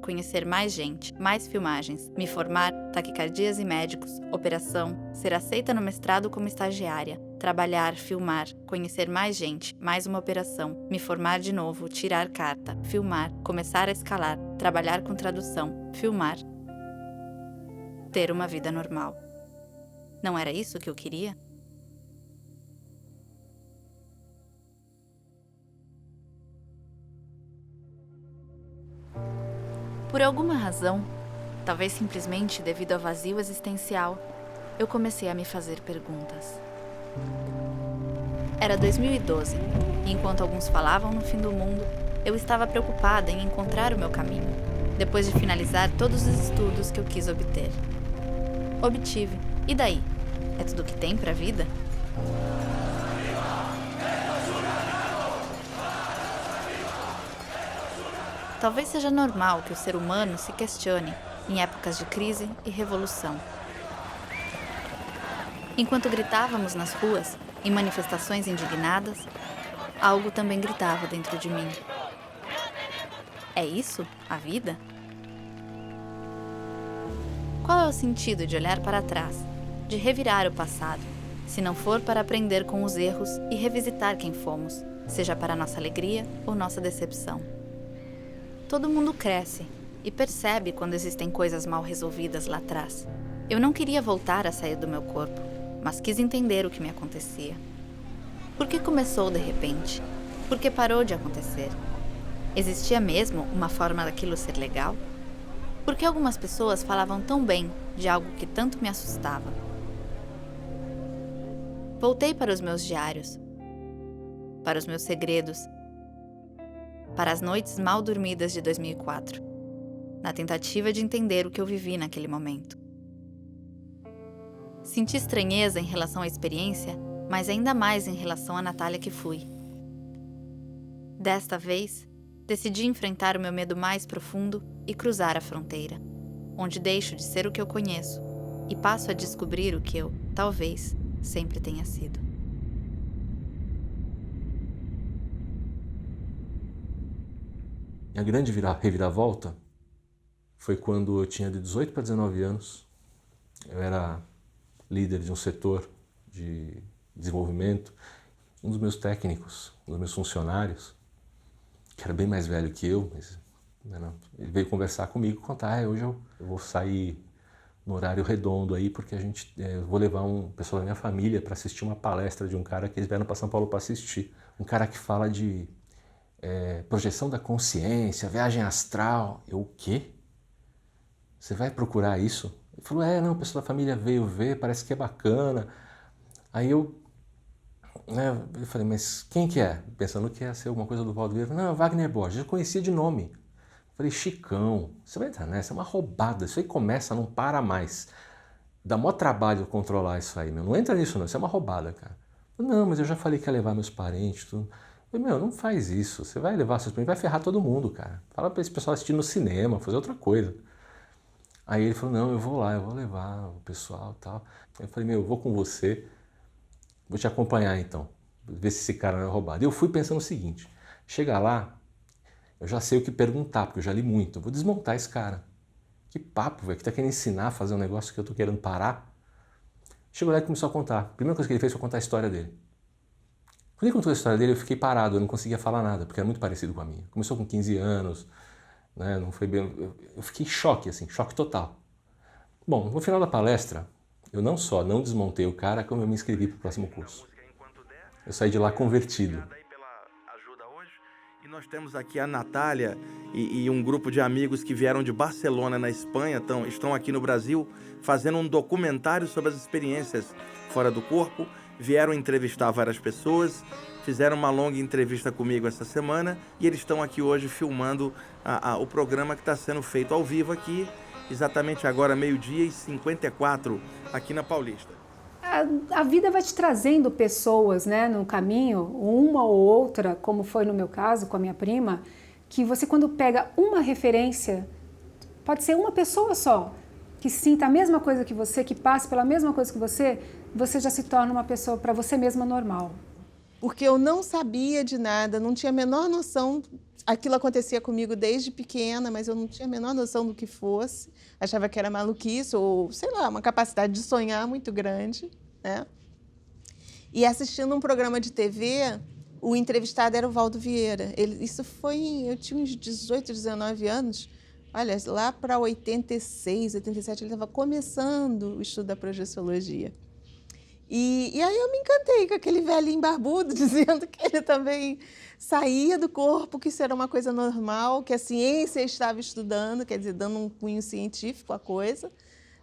conhecer mais gente, mais filmagens, me formar, taquicardias e médicos, operação, ser aceita no mestrado como estagiária, trabalhar, filmar, conhecer mais gente, mais uma operação, me formar de novo, tirar carta, filmar, começar a escalar, trabalhar com tradução, filmar. Ter uma vida normal. Não era isso que eu queria? Por alguma razão, talvez simplesmente devido ao vazio existencial, eu comecei a me fazer perguntas. Era 2012, e enquanto alguns falavam no fim do mundo, eu estava preocupada em encontrar o meu caminho, depois de finalizar todos os estudos que eu quis obter. Obtive. E daí? É tudo que tem pra vida? Talvez seja normal que o ser humano se questione em épocas de crise e revolução. Enquanto gritávamos nas ruas, em manifestações indignadas, algo também gritava dentro de mim. É isso, a vida? Qual é o sentido de olhar para trás, de revirar o passado, se não for para aprender com os erros e revisitar quem fomos, seja para nossa alegria ou nossa decepção? Todo mundo cresce e percebe quando existem coisas mal resolvidas lá atrás. Eu não queria voltar a sair do meu corpo, mas quis entender o que me acontecia. Por que começou de repente? Por que parou de acontecer? Existia mesmo uma forma daquilo ser legal? Por que algumas pessoas falavam tão bem de algo que tanto me assustava? Voltei para os meus diários, para os meus segredos, para as noites mal dormidas de 2004, na tentativa de entender o que eu vivi naquele momento. Senti estranheza em relação à experiência, mas ainda mais em relação à Natália que fui. Desta vez, decidi enfrentar o meu medo mais profundo e cruzar a fronteira, onde deixo de ser o que eu conheço e passo a descobrir o que eu, talvez, sempre tenha sido. E a grande reviravolta foi quando eu tinha de 18 para 19 anos. Eu era líder de um setor de desenvolvimento. Um dos meus técnicos, um dos meus funcionários, que era bem mais velho que eu, mas ele veio conversar comigo, contar, hoje eu vou sair no horário redondo aí, porque eu vou levar um pessoal da minha família para assistir uma palestra de um cara que eles vieram para São Paulo para assistir. Um cara que fala de projeção da consciência, viagem astral. Eu, o quê? Você vai procurar isso? Ele falou, não, o pessoal da família veio ver, parece que é bacana. Aí eu falei, mas quem que é? Pensando que ia ser alguma coisa do Valdo Vieira. Não, Wagner Borges, eu conhecia de nome. Eu falei, Chicão, você vai entrar nessa? É uma roubada, isso aí começa, não para mais. Dá maior trabalho controlar isso aí, meu. Não entra nisso não, isso é uma roubada, cara. Eu, não, mas eu já falei que ia levar meus parentes, tudo. Eu falei, não faz isso, você vai levar seus parentes, vai ferrar todo mundo, cara. Fala pra esse pessoal assistir no cinema, fazer outra coisa. Aí ele falou, não, eu vou lá, eu vou levar o pessoal e tal. Eu falei, eu vou com você, vou te acompanhar então, ver se esse cara não é roubado. E eu fui pensando o seguinte, chegar lá, eu já sei o que perguntar, porque eu já li muito, eu vou desmontar esse cara. Que papo, velho, que tá querendo ensinar a fazer um negócio que eu tô querendo parar. Chegou lá e começou a contar. A primeira coisa que ele fez foi contar a história dele. Quando ele contou a história dele, eu fiquei parado, eu não conseguia falar nada, porque era muito parecido com a minha. Começou com 15 anos, né, não foi bem... Eu fiquei em choque, assim, choque total. Bom, no final da palestra, eu não só não desmontei o cara, como eu me inscrevi para o próximo curso. Eu saí de lá convertido. E nós temos aqui a Natália e um grupo de amigos que vieram de Barcelona, na Espanha, estão aqui no Brasil, fazendo um documentário sobre as experiências fora do corpo. Vieram entrevistar várias pessoas, fizeram uma longa entrevista comigo essa semana e eles estão aqui hoje filmando o programa que está sendo feito ao vivo aqui, exatamente agora, 12h54, aqui na Paulista. A vida vai te trazendo pessoas, né, no caminho, uma ou outra, como foi no meu caso com a minha prima, que você quando pega uma referência, pode ser uma pessoa só, que sinta a mesma coisa que você, que passe pela mesma coisa que você já se torna uma pessoa para você mesma normal. Porque eu não sabia de nada, não tinha a menor noção. Aquilo acontecia comigo desde pequena, mas eu não tinha a menor noção do que fosse. Achava que era maluquice ou, sei lá, uma capacidade de sonhar muito grande, né? E assistindo um programa de TV, o entrevistado era o Valdo Vieira. Isso foi, eu tinha uns 18, 19 anos. Olha, lá para 86, 87, ele estava começando o estudo da projeciologia. E aí eu me encantei com aquele velhinho barbudo dizendo que ele também saía do corpo, que isso era uma coisa normal, que a ciência estava estudando, quer dizer, dando um cunho científico à coisa,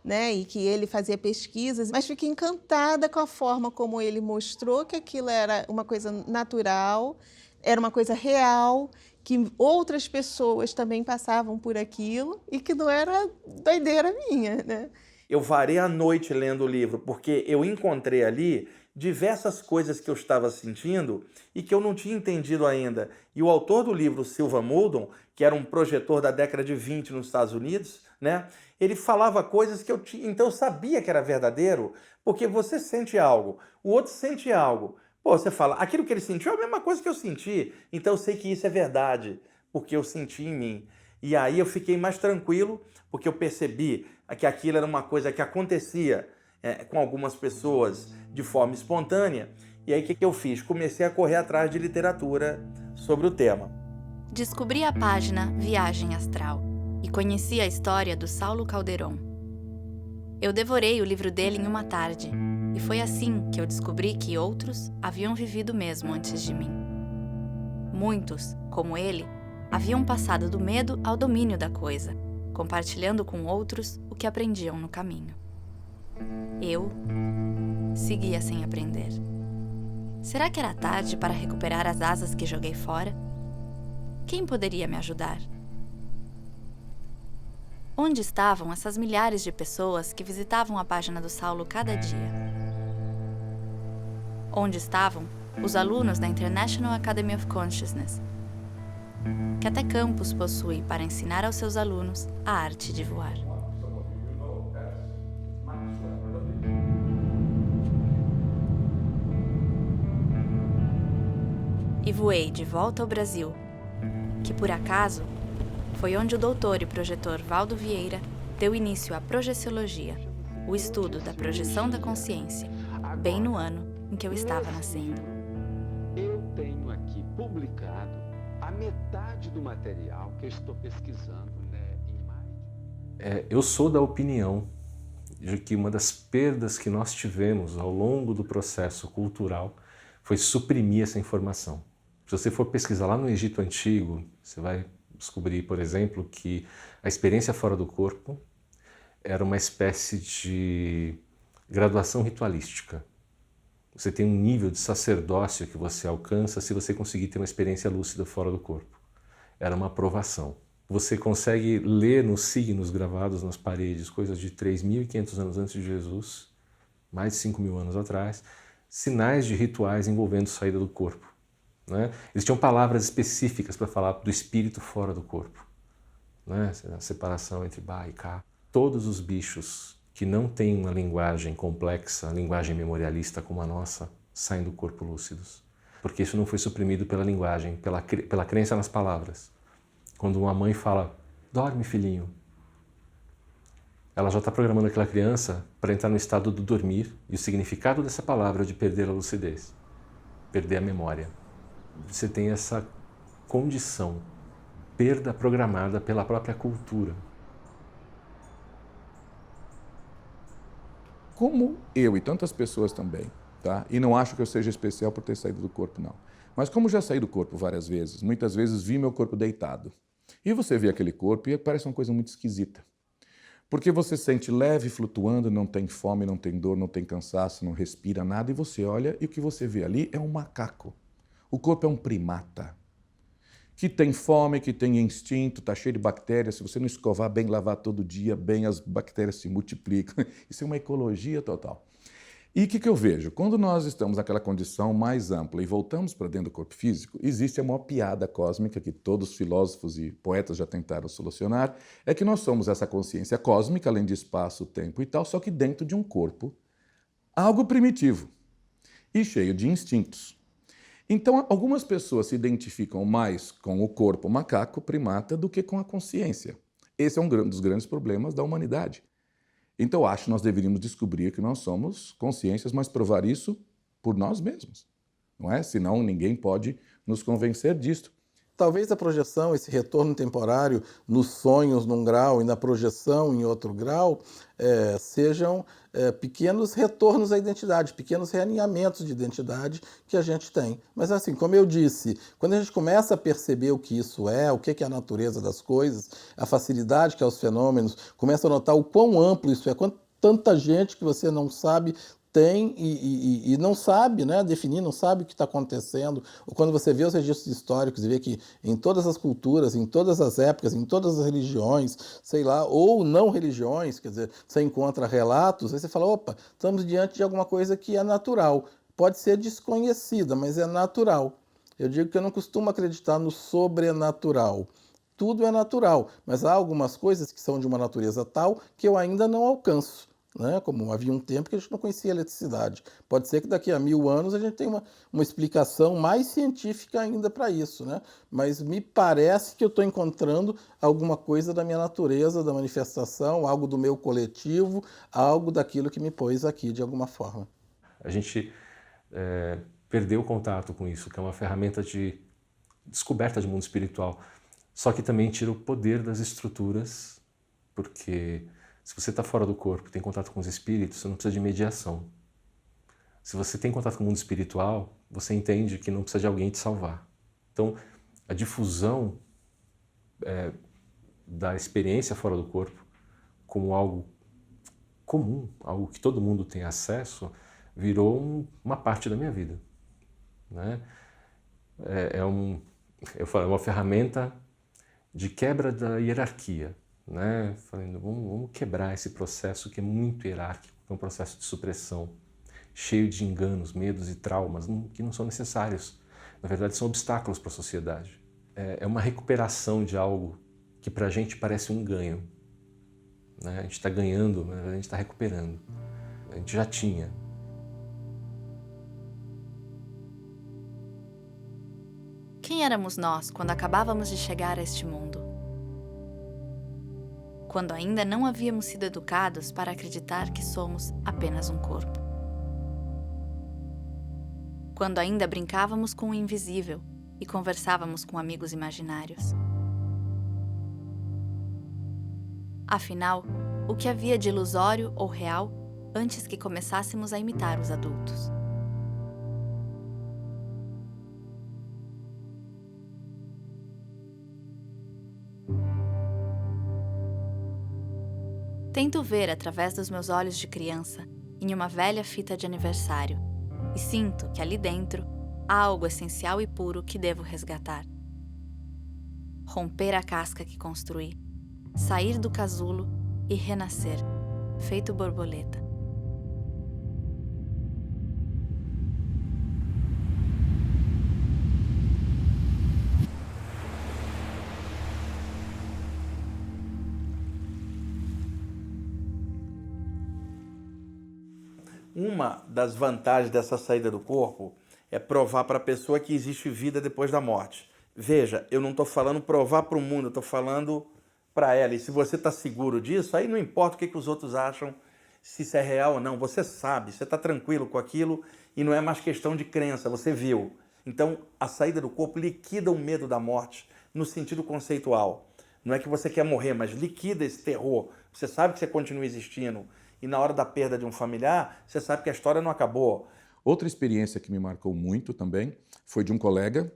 né? E que ele fazia pesquisas. Mas fiquei encantada com a forma como ele mostrou que aquilo era uma coisa natural, era uma coisa real, que outras pessoas também passavam por aquilo e que não era doideira minha, né? Eu varei a noite lendo o livro, porque eu encontrei ali diversas coisas que eu estava sentindo e que eu não tinha entendido ainda. E o autor do livro, Silva Muldon, que era um projetor da década de 20 nos Estados Unidos, né? Ele falava coisas que eu tinha... Então eu sabia que era verdadeiro, porque você sente algo, o outro sente algo. Pô, você fala, aquilo que ele sentiu é a mesma coisa que eu senti, então eu sei que isso é verdade, porque eu senti em mim. E aí eu fiquei mais tranquilo, porque eu percebi que aquilo era uma coisa que acontecia com algumas pessoas de forma espontânea. E aí o que eu fiz? Comecei a correr atrás de literatura sobre o tema. Descobri a página Viagem Astral e conheci a história do Saulo Calderon. Eu devorei o livro dele em uma tarde, e foi assim que eu descobri que outros haviam vivido mesmo antes de mim. Muitos, como ele, haviam passado do medo ao domínio da coisa, compartilhando com outros o que aprendiam no caminho. Eu seguia sem aprender. Será que era tarde para recuperar as asas que joguei fora? Quem poderia me ajudar? Onde estavam essas milhares de pessoas que visitavam a página do Saulo cada dia? Onde estavam os alunos da International Academy of Consciousness, que até campus possui para ensinar aos seus alunos a arte de voar? E voei de volta ao Brasil, que por acaso foi onde o doutor e projetor Valdo Vieira deu início à projeciologia, o estudo da projeção da consciência, bem no ano em que eu estava nascendo. Eu tenho aqui publicado a metade do material que eu estou pesquisando, né, em mais. Eu sou da opinião de que uma das perdas que nós tivemos ao longo do processo cultural foi suprimir essa informação. Se você for pesquisar lá no Egito Antigo, você vai descobrir, por exemplo, que a experiência fora do corpo era uma espécie de graduação ritualística. Você tem um nível de sacerdócio que você alcança se você conseguir ter uma experiência lúcida fora do corpo. Era uma aprovação. Você consegue ler nos signos gravados nas paredes, coisas de 3.500 anos antes de Jesus, mais de 5.000 anos atrás, sinais de rituais envolvendo saída do corpo. Né? Eles tinham palavras específicas para falar do espírito fora do corpo. Né? A separação entre Ba e Ka. Todos os bichos que não têm uma linguagem complexa, linguagem memorialista como a nossa, saem do corpo lúcidos. Porque isso não foi suprimido pela linguagem, pela crença nas palavras. Quando uma mãe fala, dorme filhinho, ela já está programando aquela criança para entrar no estado do dormir, e o significado dessa palavra é de perder a lucidez, perder a memória. Você tem essa condição, perda programada pela própria cultura. Como eu e tantas pessoas também, tá? E não acho que eu seja especial por ter saído do corpo, não. Mas como já saí do corpo várias vezes, muitas vezes vi meu corpo deitado. E você vê aquele corpo e parece uma coisa muito esquisita. Porque você sente leve, flutuando, não tem fome, não tem dor, não tem cansaço, não respira nada, e você olha e o que você vê ali é um macaco. O corpo é um primata, que tem fome, que tem instinto, está cheio de bactérias. Se você não escovar bem, lavar todo dia, bem, as bactérias se multiplicam. Isso é uma ecologia total. E o que eu vejo? Quando nós estamos naquela condição mais ampla e voltamos para dentro do corpo físico, existe a maior piada cósmica que todos os filósofos e poetas já tentaram solucionar, é que nós somos essa consciência cósmica, além de espaço, tempo e tal, só que dentro de um corpo, algo primitivo e cheio de instintos. Então, algumas pessoas se identificam mais com o corpo macaco, primata, do que com a consciência. Esse é um dos grandes problemas da humanidade. Então, eu acho que nós deveríamos descobrir que nós somos consciências, mas provar isso por nós mesmos, não é? Senão ninguém pode nos convencer disto. Talvez a projeção, esse retorno temporário nos sonhos num grau e na projeção em outro grau, sejam pequenos retornos à identidade, pequenos realinhamentos de identidade que a gente tem. Mas assim, como eu disse, quando a gente começa a perceber o que isso é, o que é a natureza das coisas, a facilidade que é os fenômenos, começa a notar o quão amplo isso é, tanta gente que você não sabe tem e não sabe, né, definir, não sabe o que está acontecendo. Ou quando você vê os registros históricos e vê que em todas as culturas, em todas as épocas, em todas as religiões, sei lá, ou não religiões, quer dizer, você encontra relatos, aí você fala, opa, estamos diante de alguma coisa que é natural. Pode ser desconhecida, mas é natural. Eu digo que eu não costumo acreditar no sobrenatural. Tudo é natural, mas há algumas coisas que são de uma natureza tal que eu ainda não alcanço. Né? Como havia um tempo que a gente não conhecia eletricidade. Pode ser que daqui a 1000 anos a gente tenha uma explicação mais científica ainda para isso, né? Mas me parece que eu estou encontrando alguma coisa da minha natureza, da manifestação, algo do meu coletivo, algo daquilo que me pôs aqui de alguma forma. A gente perdeu o contato com isso, que é uma ferramenta de descoberta de mundo espiritual, só que também tira o poder das estruturas, porque se você está fora do corpo e tem contato com os espíritos, você não precisa de mediação. Se você tem contato com o mundo espiritual, você entende que não precisa de alguém te salvar. Então, a difusão da experiência fora do corpo como algo comum, algo que todo mundo tem acesso, virou uma parte da minha vida. Né? Eu falo, é uma ferramenta de quebra da hierarquia. Né? Falando, vamos quebrar esse processo que é muito hierárquico, que é um processo de supressão, cheio de enganos, medos e traumas que não são necessários. Na verdade, são obstáculos para a sociedade. É uma recuperação de algo que para a gente parece um ganho. Né? A gente está ganhando, mas a gente está recuperando. A gente já tinha. Quem éramos nós quando acabávamos de chegar a este mundo? Quando ainda não havíamos sido educados para acreditar que somos apenas um corpo. Quando ainda brincávamos com o invisível e conversávamos com amigos imaginários. Afinal, o que havia de ilusório ou real antes que começássemos a imitar os adultos? Tento ver através dos meus olhos de criança em uma velha fita de aniversário e sinto que ali dentro há algo essencial e puro que devo resgatar. Romper a casca que construí, sair do casulo e renascer, feito borboleta. Uma das vantagens dessa saída do corpo é provar para a pessoa que existe vida depois da morte. Veja, eu não estou falando provar para o mundo, eu estou falando para ela. E se você está seguro disso, aí não importa o que os outros acham, se isso é real ou não. Você sabe, você está tranquilo com aquilo e não é mais questão de crença, você viu. Então, a saída do corpo liquida o medo da morte no sentido conceitual. Não é que você quer morrer, mas liquida esse terror. Você sabe que você continua existindo. E na hora da perda de um familiar, você sabe que a história não acabou. Outra experiência que me marcou muito também foi de um colega,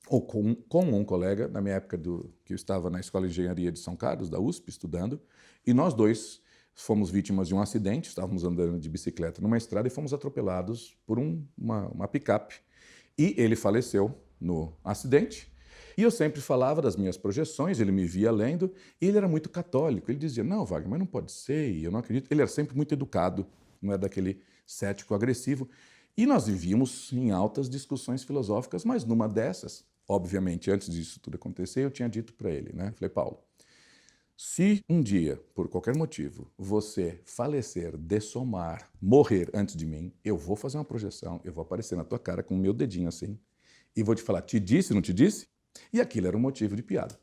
ou com um colega, na minha época que eu estava na Escola de Engenharia de São Carlos, da USP, estudando, e nós dois fomos vítimas de um acidente, estávamos andando de bicicleta numa estrada e fomos atropelados por uma picape. E ele faleceu no acidente. E eu sempre falava das minhas projeções, ele me via lendo, e ele era muito católico. Ele dizia, não, Wagner, mas não pode ser, e eu não acredito. Ele era sempre muito educado, não é daquele cético, agressivo. E nós vivíamos em altas discussões filosóficas, mas numa dessas, obviamente, antes disso tudo acontecer, eu tinha dito para ele, né? Falei, Paulo, se um dia, por qualquer motivo, você falecer, dessomar, morrer antes de mim, eu vou fazer uma projeção, eu vou aparecer na tua cara com o meu dedinho assim, e vou te falar, te disse, não te disse? E aquilo era um motivo de piada.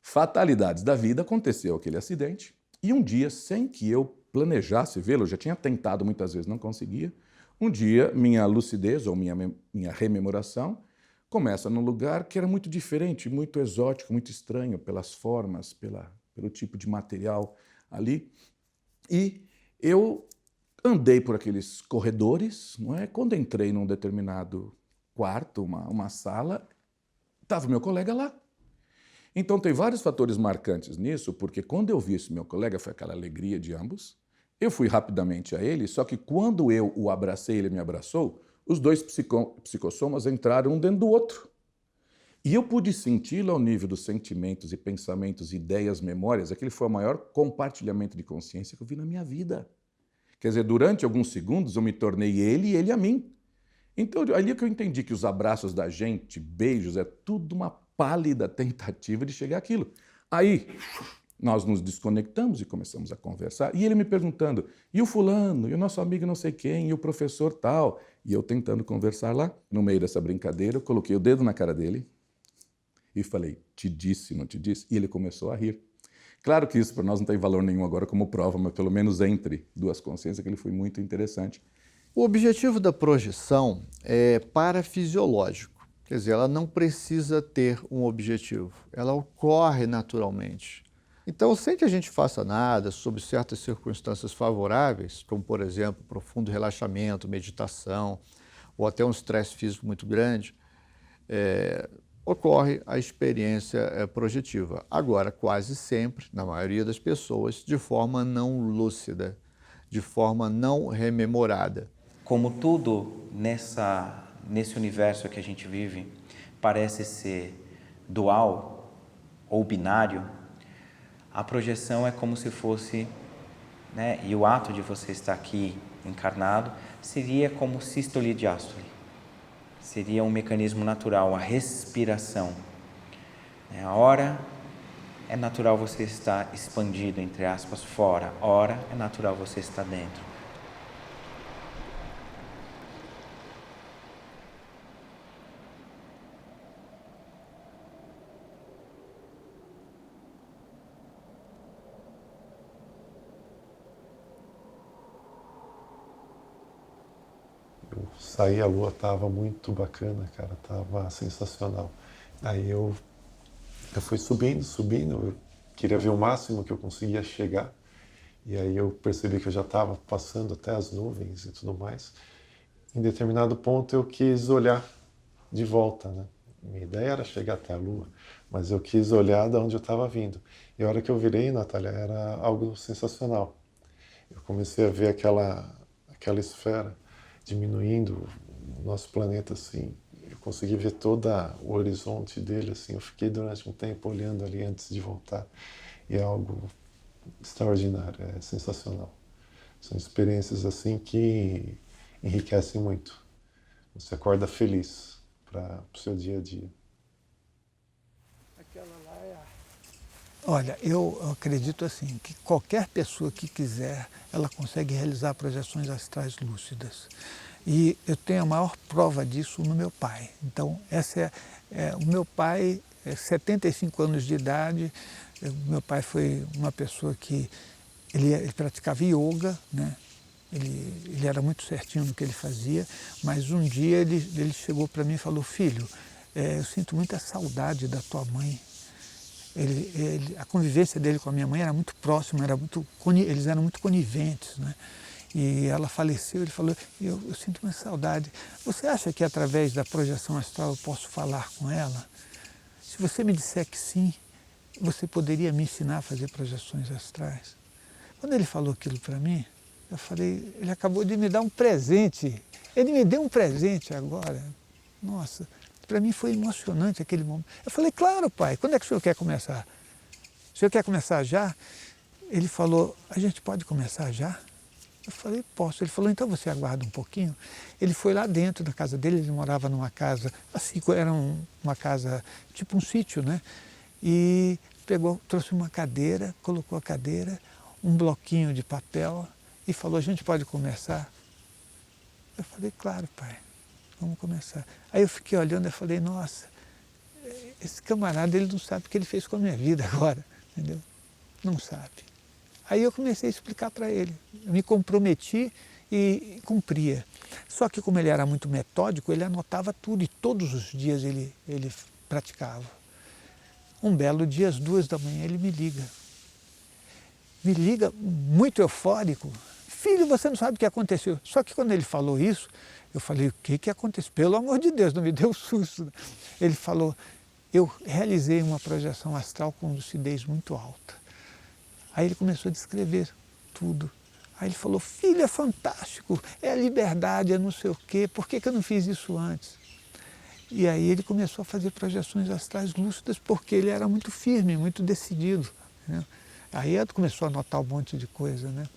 Fatalidades da vida, aconteceu aquele acidente, e um dia, sem que eu planejasse vê-lo, eu já tinha tentado muitas vezes, não conseguia, um dia minha lucidez, ou minha rememoração, começa num lugar que era muito diferente, muito exótico, muito estranho, pelas formas, pelo tipo de material ali. E eu andei por aqueles corredores, não é? Quando entrei num determinado quarto, uma sala, estava o meu colega lá. Então tem vários fatores marcantes nisso, porque quando eu vi esse meu colega, foi aquela alegria de ambos, eu fui rapidamente a ele, só que quando eu o abracei, ele me abraçou, os dois psicossomas entraram um dentro do outro. E eu pude senti-lo ao nível dos sentimentos e pensamentos, ideias, memórias. Aquele foi o maior compartilhamento de consciência que eu vi na minha vida. Quer dizer, durante alguns segundos eu me tornei ele e ele a mim. Então, ali é que eu entendi que os abraços da gente, beijos, é tudo uma pálida tentativa de chegar àquilo. Aí, nós nos desconectamos e começamos a conversar. E ele me perguntando, e o fulano, e o nosso amigo não sei quem, e o professor tal. E eu tentando conversar lá. No meio dessa brincadeira, eu coloquei o dedo na cara dele, e falei, te disse, não te disse? E ele começou a rir. Claro que isso para nós não tem valor nenhum agora como prova, mas pelo menos entre duas consciências, que ele foi muito interessante. O objetivo da projeção é parafisiológico, quer dizer, ela não precisa ter um objetivo, ela ocorre naturalmente. Então, sem que a gente faça nada, sob certas circunstâncias favoráveis, como, por exemplo, profundo relaxamento, meditação, ou até um estresse físico muito grande, ocorre a experiência projetiva. Agora, quase sempre, na maioria das pessoas, de forma não lúcida, de forma não rememorada. Como tudo nesse universo que a gente vive parece ser dual ou binário, a projeção é como se fosse, né, e o ato de você estar aqui encarnado seria como sístole e diástole. Seria um mecanismo natural, a respiração. A hora é natural você estar expandido, entre aspas, fora. A hora é natural você estar dentro. Eu saí, a lua estava muito bacana, cara, estava sensacional. Aí eu fui subindo, eu queria ver o máximo que eu conseguia chegar. E aí eu percebi que eu já estava passando até as nuvens e tudo mais. Em determinado ponto eu quis olhar de volta, né? Minha ideia era chegar até a lua, mas eu quis olhar de onde eu estava vindo. E a hora que eu virei, Natália, era algo sensacional. Eu comecei a ver aquela esfera diminuindo o nosso planeta, assim. Eu consegui ver todo o horizonte dele, assim. Eu fiquei durante um tempo olhando ali antes de voltar. E é algo extraordinário, é sensacional. São experiências, assim, que enriquecem muito. Você acorda feliz para o seu dia a dia. Olha, eu acredito assim, que qualquer pessoa que quiser, ela consegue realizar projeções astrais lúcidas. E eu tenho a maior prova disso no meu pai. Então, o meu pai, 75 anos de idade, meu pai foi uma pessoa que ele praticava yoga, né? Ele era muito certinho no que ele fazia, mas um dia ele chegou para mim e falou, filho, eu sinto muita saudade da tua mãe. A convivência dele com a minha mãe era muito próxima, eles eram muito coniventes, né? E ela faleceu, ele falou, eu sinto uma saudade. Você acha que através da projeção astral eu posso falar com ela? Se você me disser que sim, você poderia me ensinar a fazer projeções astrais? Quando ele falou aquilo para mim, eu falei, ele acabou de me dar um presente. Ele me deu um presente agora. Nossa, para mim foi emocionante aquele momento. Eu falei, claro, pai, quando é que o senhor quer começar? O senhor quer começar já? Ele falou, a gente pode começar já? Eu falei, posso. Ele falou, então você aguarda um pouquinho. Ele foi lá dentro da casa dele, ele morava numa casa, assim, era uma casa, tipo um sítio, né? E trouxe uma cadeira, colocou a cadeira, um bloquinho de papel e falou, a gente pode começar? Eu falei, claro, pai, vamos começar. Aí eu fiquei olhando e falei, nossa, esse camarada, ele não sabe o que ele fez com a minha vida agora, entendeu? Não sabe. Aí eu comecei a explicar para ele, eu me comprometi e cumpria. Só que como ele era muito metódico, ele anotava tudo e todos os dias ele praticava. Um belo dia, às 2 da manhã, ele me liga. Me liga muito eufórico. Filho, você não sabe o que aconteceu. Só que quando ele falou isso, eu falei, o que aconteceu? Pelo amor de Deus, não me deu susto. Ele falou, eu realizei uma projeção astral com lucidez muito alta. Aí ele começou a descrever tudo. Aí ele falou, filho, é fantástico, é a liberdade, é não sei o quê, por que eu não fiz isso antes? E aí ele começou a fazer projeções astrais lúcidas porque ele era muito firme, muito decidido, né? Aí ele começou a anotar um monte de coisa, né?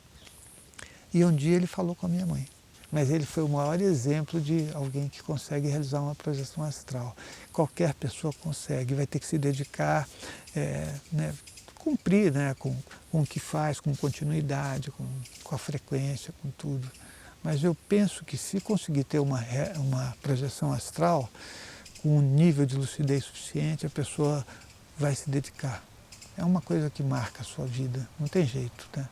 E um dia ele falou com a minha mãe. Mas ele foi o maior exemplo de alguém que consegue realizar uma projeção astral. Qualquer pessoa consegue, vai ter que se dedicar, né, cumprir, né, com o que faz, com continuidade, com a frequência, com tudo. Mas eu penso que se conseguir ter uma projeção astral, com um nível de lucidez suficiente, a pessoa vai se dedicar. É uma coisa que marca a sua vida, não tem jeito, né?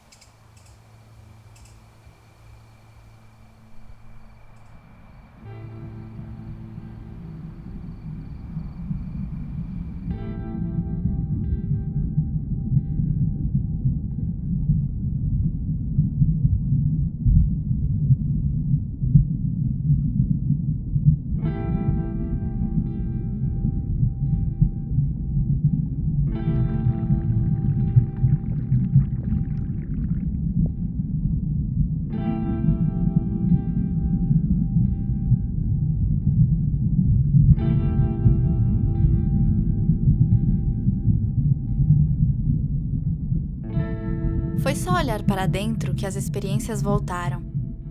Foi só olhar para dentro que as experiências voltaram,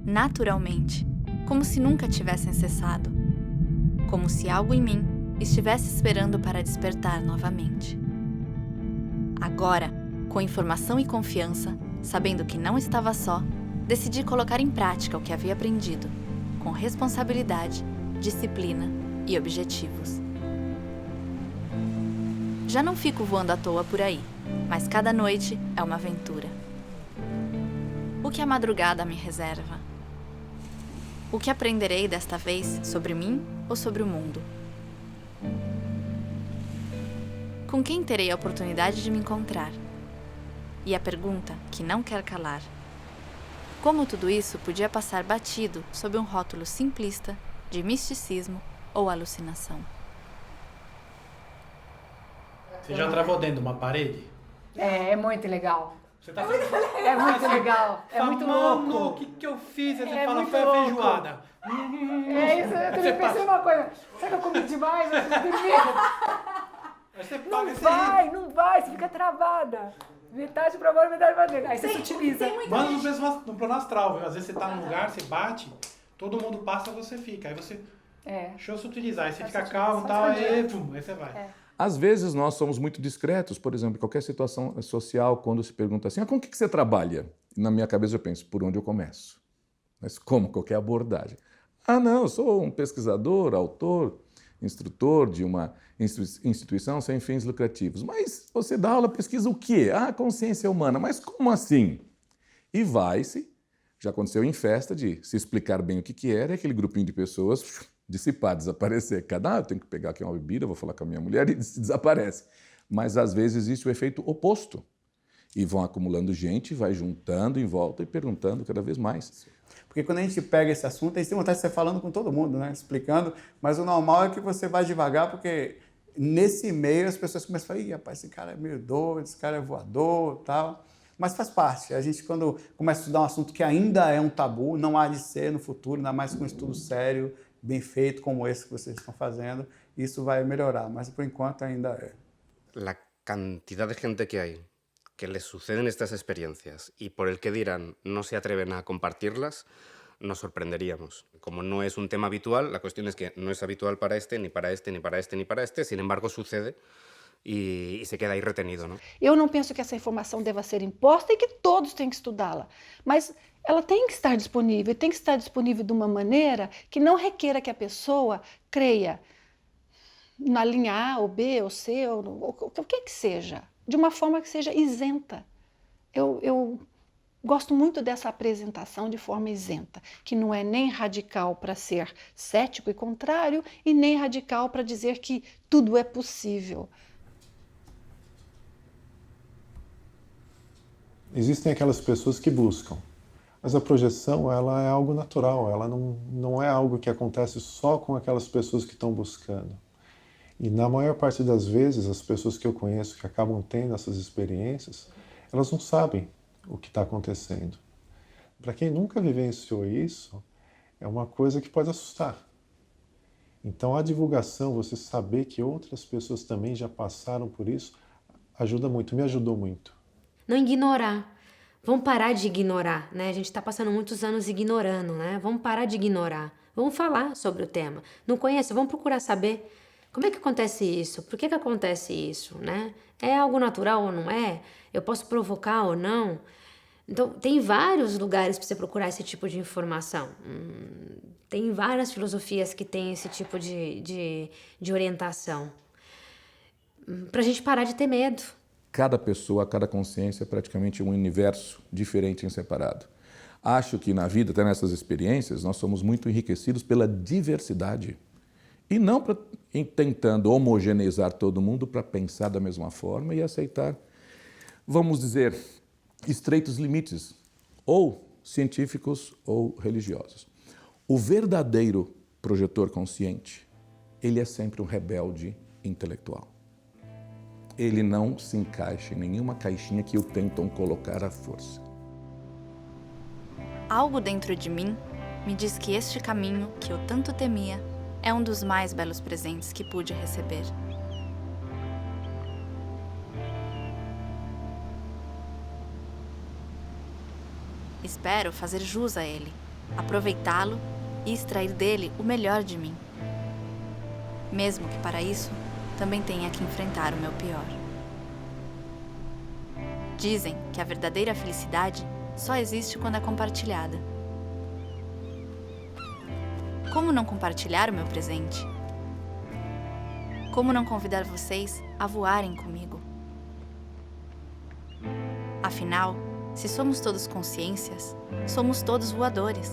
naturalmente, como se nunca tivessem cessado. Como se algo em mim estivesse esperando para despertar novamente. Agora, com informação e confiança, sabendo que não estava só, decidi colocar em prática o que havia aprendido, com responsabilidade, disciplina e objetivos. Já não fico voando à toa por aí, mas cada noite é uma aventura. O que a madrugada me reserva? O que aprenderei desta vez sobre mim ou sobre o mundo? Com quem terei a oportunidade de me encontrar? E a pergunta que não quer calar: como tudo isso podia passar batido sob um rótulo simplista de misticismo ou alucinação? Você já travou dentro de uma parede? É muito legal. Você tá É muito legal, é muito louco. O que eu fiz? Aí você É fala, muito foi a louco. feijoada. É isso, eu também pensei uma coisa. Será que eu comi demais? Eu preciso dormir. Aí você paga Não vai, você fica travada. Metade pra fora, metade pra dentro. Aí você se utiliza. Mas no plano astral, viu? Às vezes você tá num lugar, você bate, todo mundo passa, você fica. Aí você... Deixa eu se utilizar. Aí você fica calmo e tal, aí você vai. Às vezes nós somos muito discretos, por exemplo, em qualquer situação social, quando se pergunta assim, com o que você trabalha? E na minha cabeça eu penso, por onde eu começo? Mas como? Qualquer abordagem. Não, eu sou um pesquisador, autor, instrutor de uma instituição sem fins lucrativos. Mas você dá aula, pesquisa o quê? Consciência humana. Mas como assim? E vai-se, já aconteceu em festa, de se explicar bem o que era, e aquele grupinho de pessoas dissipar, desaparecer. Eu tenho que pegar aqui uma bebida, vou falar com a minha mulher e desaparece. Mas às vezes existe o efeito oposto. E vão acumulando gente, vai juntando em volta e perguntando cada vez mais. Porque quando a gente pega esse assunto, a gente tem vontade de sair falando com todo mundo, né? Explicando, mas o normal é que você vai devagar, porque nesse meio as pessoas começam a falar, rapaz, esse cara é meio doido, esse cara é voador e tal. Mas faz parte. A gente, quando começa a estudar um assunto que ainda é um tabu, não há de ser no futuro, ainda mais com um estudo sério, bem feito, como esse que vocês estão fazendo, isso vai melhorar, mas por enquanto ainda é. La cantidad de gente que hay que les suceden estas experiencias y por el que dirán no se atreven a compartirlas, nos sorprenderíamos. Como no es un tema habitual, la cuestión es que no es habitual para este, ni para este, ni para este, ni para este, sin embargo sucede e se queda aí retenido, não? Eu não penso que essa informação deva ser imposta e que todos têm que estudá-la, mas ela tem que estar disponível de uma maneira que não requeira que a pessoa creia na linha A, ou B, ou C, ou o que seja, de uma forma que seja isenta. Eu gosto muito dessa apresentação de forma isenta, que não é nem radical para ser cético e contrário, e nem radical para dizer que tudo é possível. Existem aquelas pessoas que buscam, mas a projeção ela é algo natural, ela não é algo que acontece só com aquelas pessoas que estão buscando. E na maior parte das vezes, as pessoas que eu conheço que acabam tendo essas experiências, elas não sabem o que está acontecendo. Para quem nunca vivenciou isso, é uma coisa que pode assustar. Então a divulgação, você saber que outras pessoas também já passaram por isso, ajuda muito, me ajudou muito. Não ignorar. Vamos parar de ignorar, né? A gente está passando muitos anos ignorando, né? Vamos parar de ignorar. Vamos falar sobre o tema. Não conhece? Vamos procurar saber como é que acontece isso, por que acontece isso, né? É algo natural ou não é? Eu posso provocar ou não? Então, tem vários lugares para você procurar esse tipo de informação. Tem várias filosofias que têm esse tipo de orientação. Para a gente parar de ter medo. Cada pessoa, cada consciência é praticamente um universo diferente em separado. Acho que na vida, até nessas experiências, nós somos muito enriquecidos pela diversidade. E não tentando homogeneizar todo mundo para pensar da mesma forma e aceitar, vamos dizer, estreitos limites, ou científicos ou religiosos. O verdadeiro projetor consciente, ele é sempre um rebelde intelectual. Ele não se encaixa em nenhuma caixinha que o tentam colocar à força. Algo dentro de mim me diz que este caminho que eu tanto temia é um dos mais belos presentes que pude receber. Espero fazer jus a ele, aproveitá-lo e extrair dele o melhor de mim. Mesmo que para isso também tenha que enfrentar o meu pior. Dizem que a verdadeira felicidade só existe quando é compartilhada. Como não compartilhar o meu presente? Como não convidar vocês a voarem comigo? Afinal, se somos todos consciências, somos todos voadores,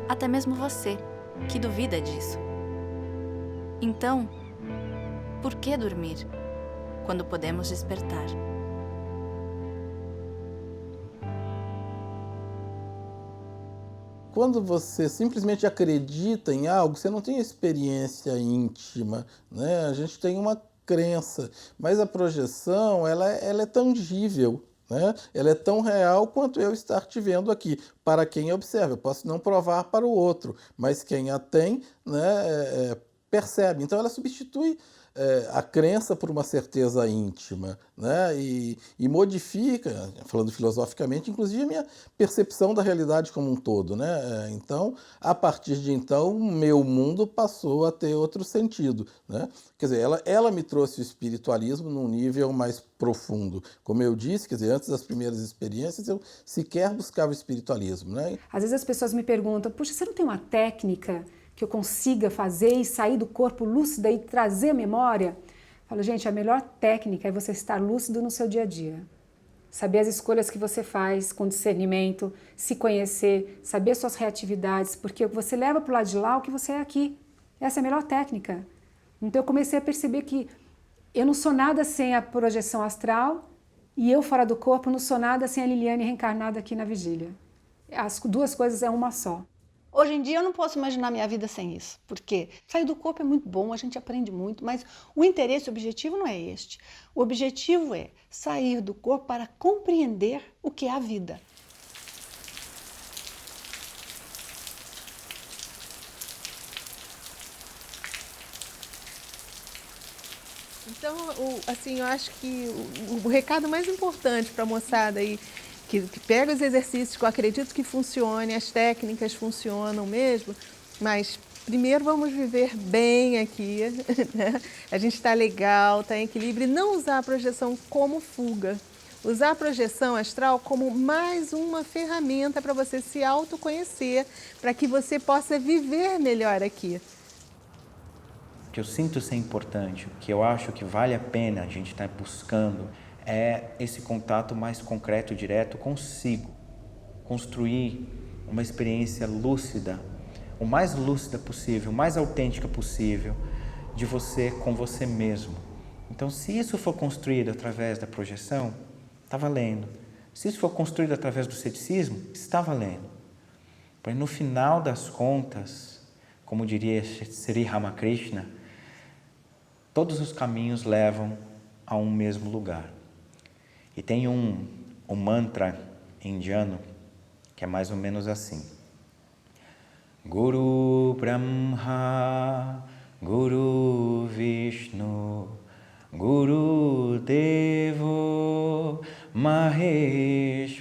até mesmo você, que duvida disso. Então, por que dormir, quando podemos despertar? Quando você simplesmente acredita em algo, você não tem experiência íntima, né? A gente tem uma crença, mas a projeção ela é tangível, né? Ela é tão real quanto eu estar te vendo aqui. Para quem observa, eu posso não provar para o outro, mas quem a tem, né, percebe. Então ela substitui a crença por uma certeza íntima, né? E modifica, falando filosoficamente, inclusive a minha percepção da realidade como um todo, né? Então, a partir de então, meu mundo passou a ter outro sentido, né? Quer dizer, ela me trouxe o espiritualismo num nível mais profundo. Como eu disse, quer dizer, antes das primeiras experiências, eu sequer buscava o espiritualismo, né? Às vezes as pessoas me perguntam, puxa, você não tem uma técnica que eu consiga fazer e sair do corpo lúcida e trazer a memória? Eu falo, gente, a melhor técnica é você estar lúcido no seu dia a dia. Saber as escolhas que você faz com discernimento, se conhecer, saber suas reatividades, porque você leva para o lado de lá o que você é aqui. Essa é a melhor técnica. Então eu comecei a perceber que eu não sou nada sem a projeção astral e eu fora do corpo não sou nada sem a Liliane reencarnada aqui na vigília. As duas coisas é uma só. Hoje em dia eu não posso imaginar minha vida sem isso, porque sair do corpo é muito bom, a gente aprende muito, mas o interesse, o objetivo não é este. O objetivo é sair do corpo para compreender o que é a vida. Então, assim, eu acho que o recado mais importante para a moçada aí, que pega os exercícios que eu acredito que funcione, as técnicas funcionam mesmo, mas primeiro vamos viver bem aqui, né? A gente está legal, está em equilíbrio, e não usar a projeção como fuga. Usar a projeção astral como mais uma ferramenta para você se autoconhecer, para que você possa viver melhor aqui. O que eu sinto ser importante, o que eu acho que vale a pena a gente estar buscando, é esse contato mais concreto, direto consigo. Construir uma experiência lúcida, o mais lúcida possível, o mais autêntica possível, de você com você mesmo. Então, se isso for construído através da projeção, está valendo. Se isso for construído através do ceticismo, está valendo. Porque no final das contas, como diria Sri Ramakrishna, todos os caminhos levam a um mesmo lugar. E tem um mantra indiano que é mais ou menos assim: Guru Brahma, Guru Vishnu, Guru Devo Maheshwara,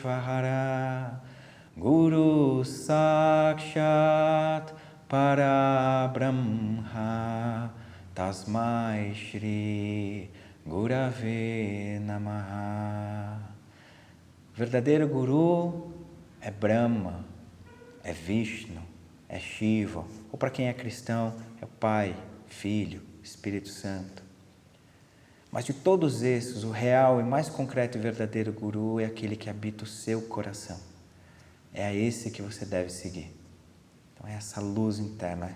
Guru Sakshat Parabrahma, Tasmai Shri Gurave Namaha. O verdadeiro Guru é Brahma, é Vishnu, é Shiva, ou para quem é cristão, é o Pai, Filho, Espírito Santo. Mas de todos esses, o real e mais concreto e verdadeiro Guru é aquele que habita o seu coração. É a esse que você deve seguir. Então é essa luz interna.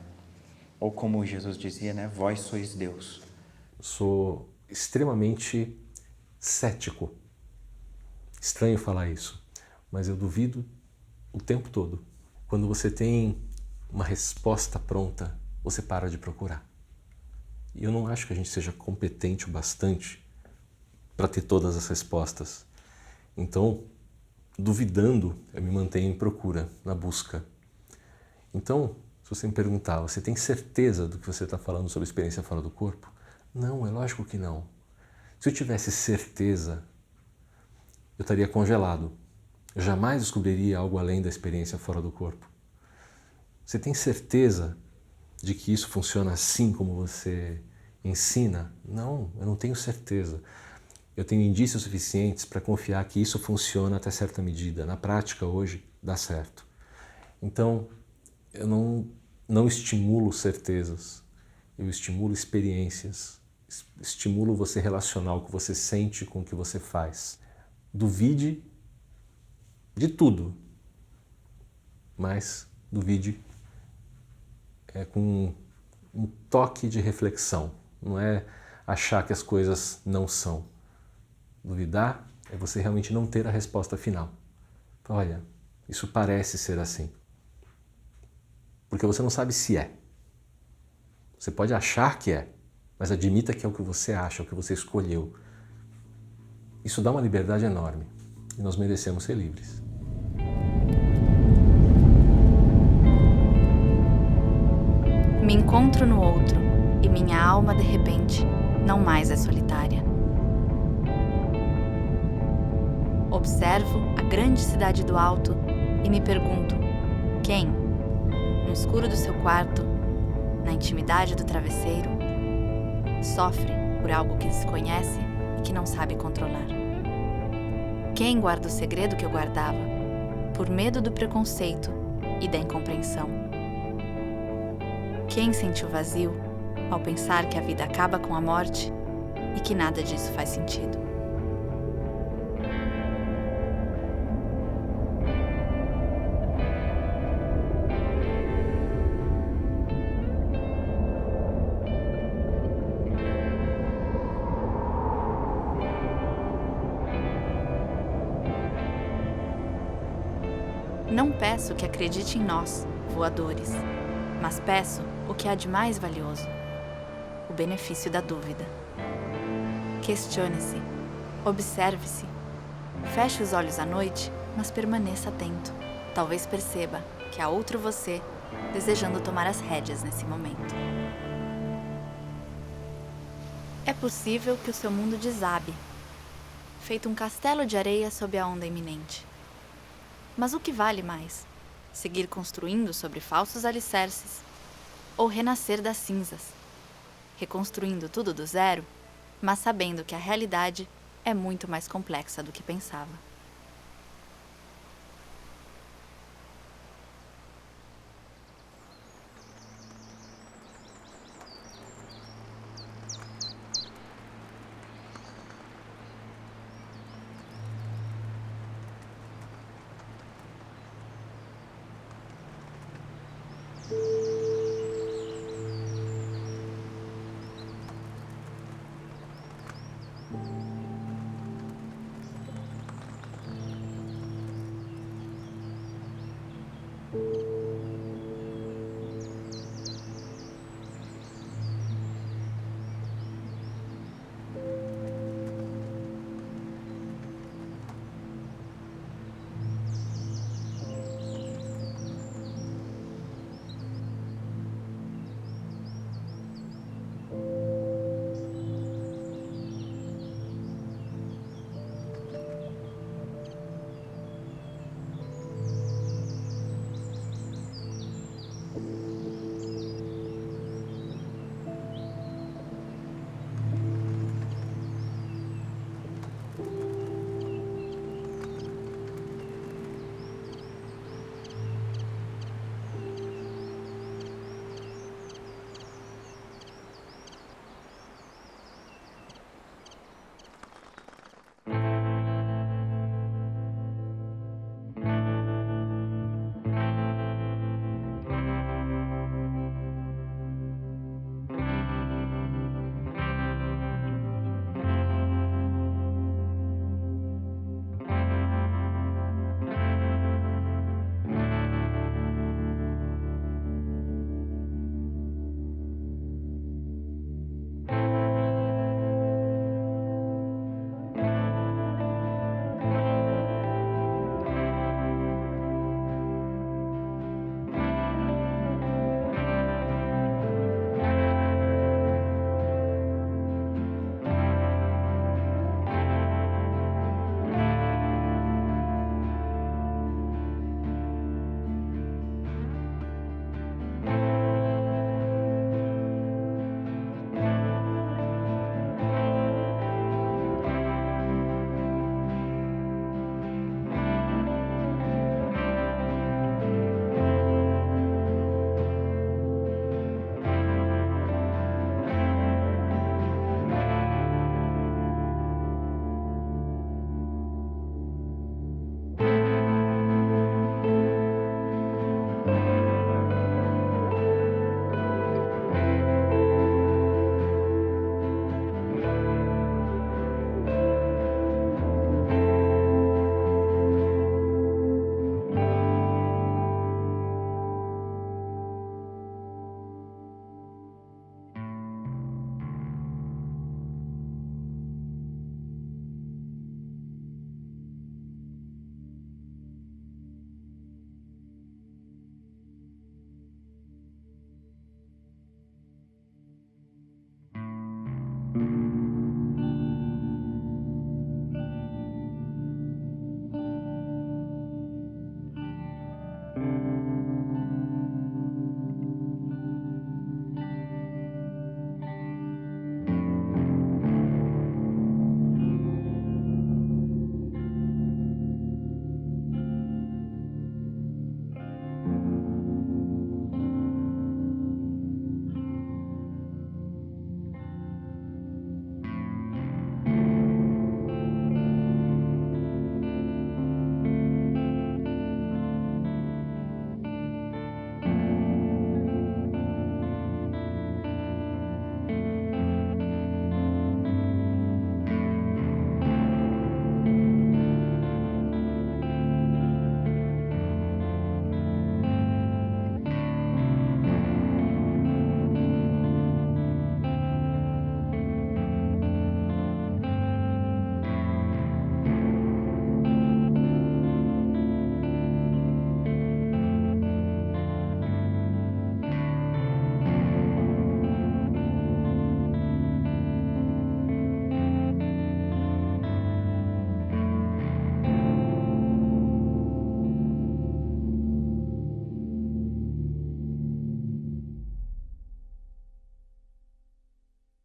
Ou como Jesus dizia, né? Vós sois Deus. Eu sou extremamente cético. Estranho falar isso, mas eu duvido o tempo todo. Quando você tem uma resposta pronta, você para de procurar. E eu não acho que a gente seja competente o bastante para ter todas as respostas. Então, duvidando, eu me mantenho em procura, na busca. Então, se você me perguntar, você tem certeza do que você está falando sobre experiência fora do corpo? Não, é lógico que não. Se eu tivesse certeza, eu estaria congelado. Eu jamais descobriria algo além da experiência fora do corpo. Você tem certeza de que isso funciona assim como você ensina? Não, eu não tenho certeza. Eu tenho indícios suficientes para confiar que isso funciona até certa medida. Na prática, hoje, dá certo. Então, eu não estimulo certezas, eu estimulo experiências, estimulo você relacionar o que você sente com o que você faz. Duvide de tudo, mas duvide com um toque de reflexão, não é achar que as coisas não são. Duvidar é você realmente não ter a resposta final. Olha, isso parece ser assim. Porque você não sabe se é. Você pode achar que é, mas admita que é o que você acha, é o que você escolheu. Isso dá uma liberdade enorme e nós merecemos ser livres. Me encontro no outro e minha alma, de repente, não mais é solitária. Observo a grande cidade do alto e me pergunto: quem, no escuro do seu quarto, na intimidade do travesseiro, sofre por algo que desconhece e que não sabe controlar? Quem guarda o segredo que eu guardava, por medo do preconceito e da incompreensão? Quem sente o vazio ao pensar que a vida acaba com a morte e que nada disso faz sentido? Não peço que acredite em nós, voadores, mas peço o que há de mais valioso: o benefício da dúvida. Questione-se, observe-se, feche os olhos à noite, mas permaneça atento. Talvez perceba que há outro você desejando tomar as rédeas nesse momento. É possível que o seu mundo desabe, feito um castelo de areia sob a onda iminente. Mas o que vale mais? Seguir construindo sobre falsos alicerces ou renascer das cinzas, reconstruindo tudo do zero, mas sabendo que a realidade é muito mais complexa do que pensava.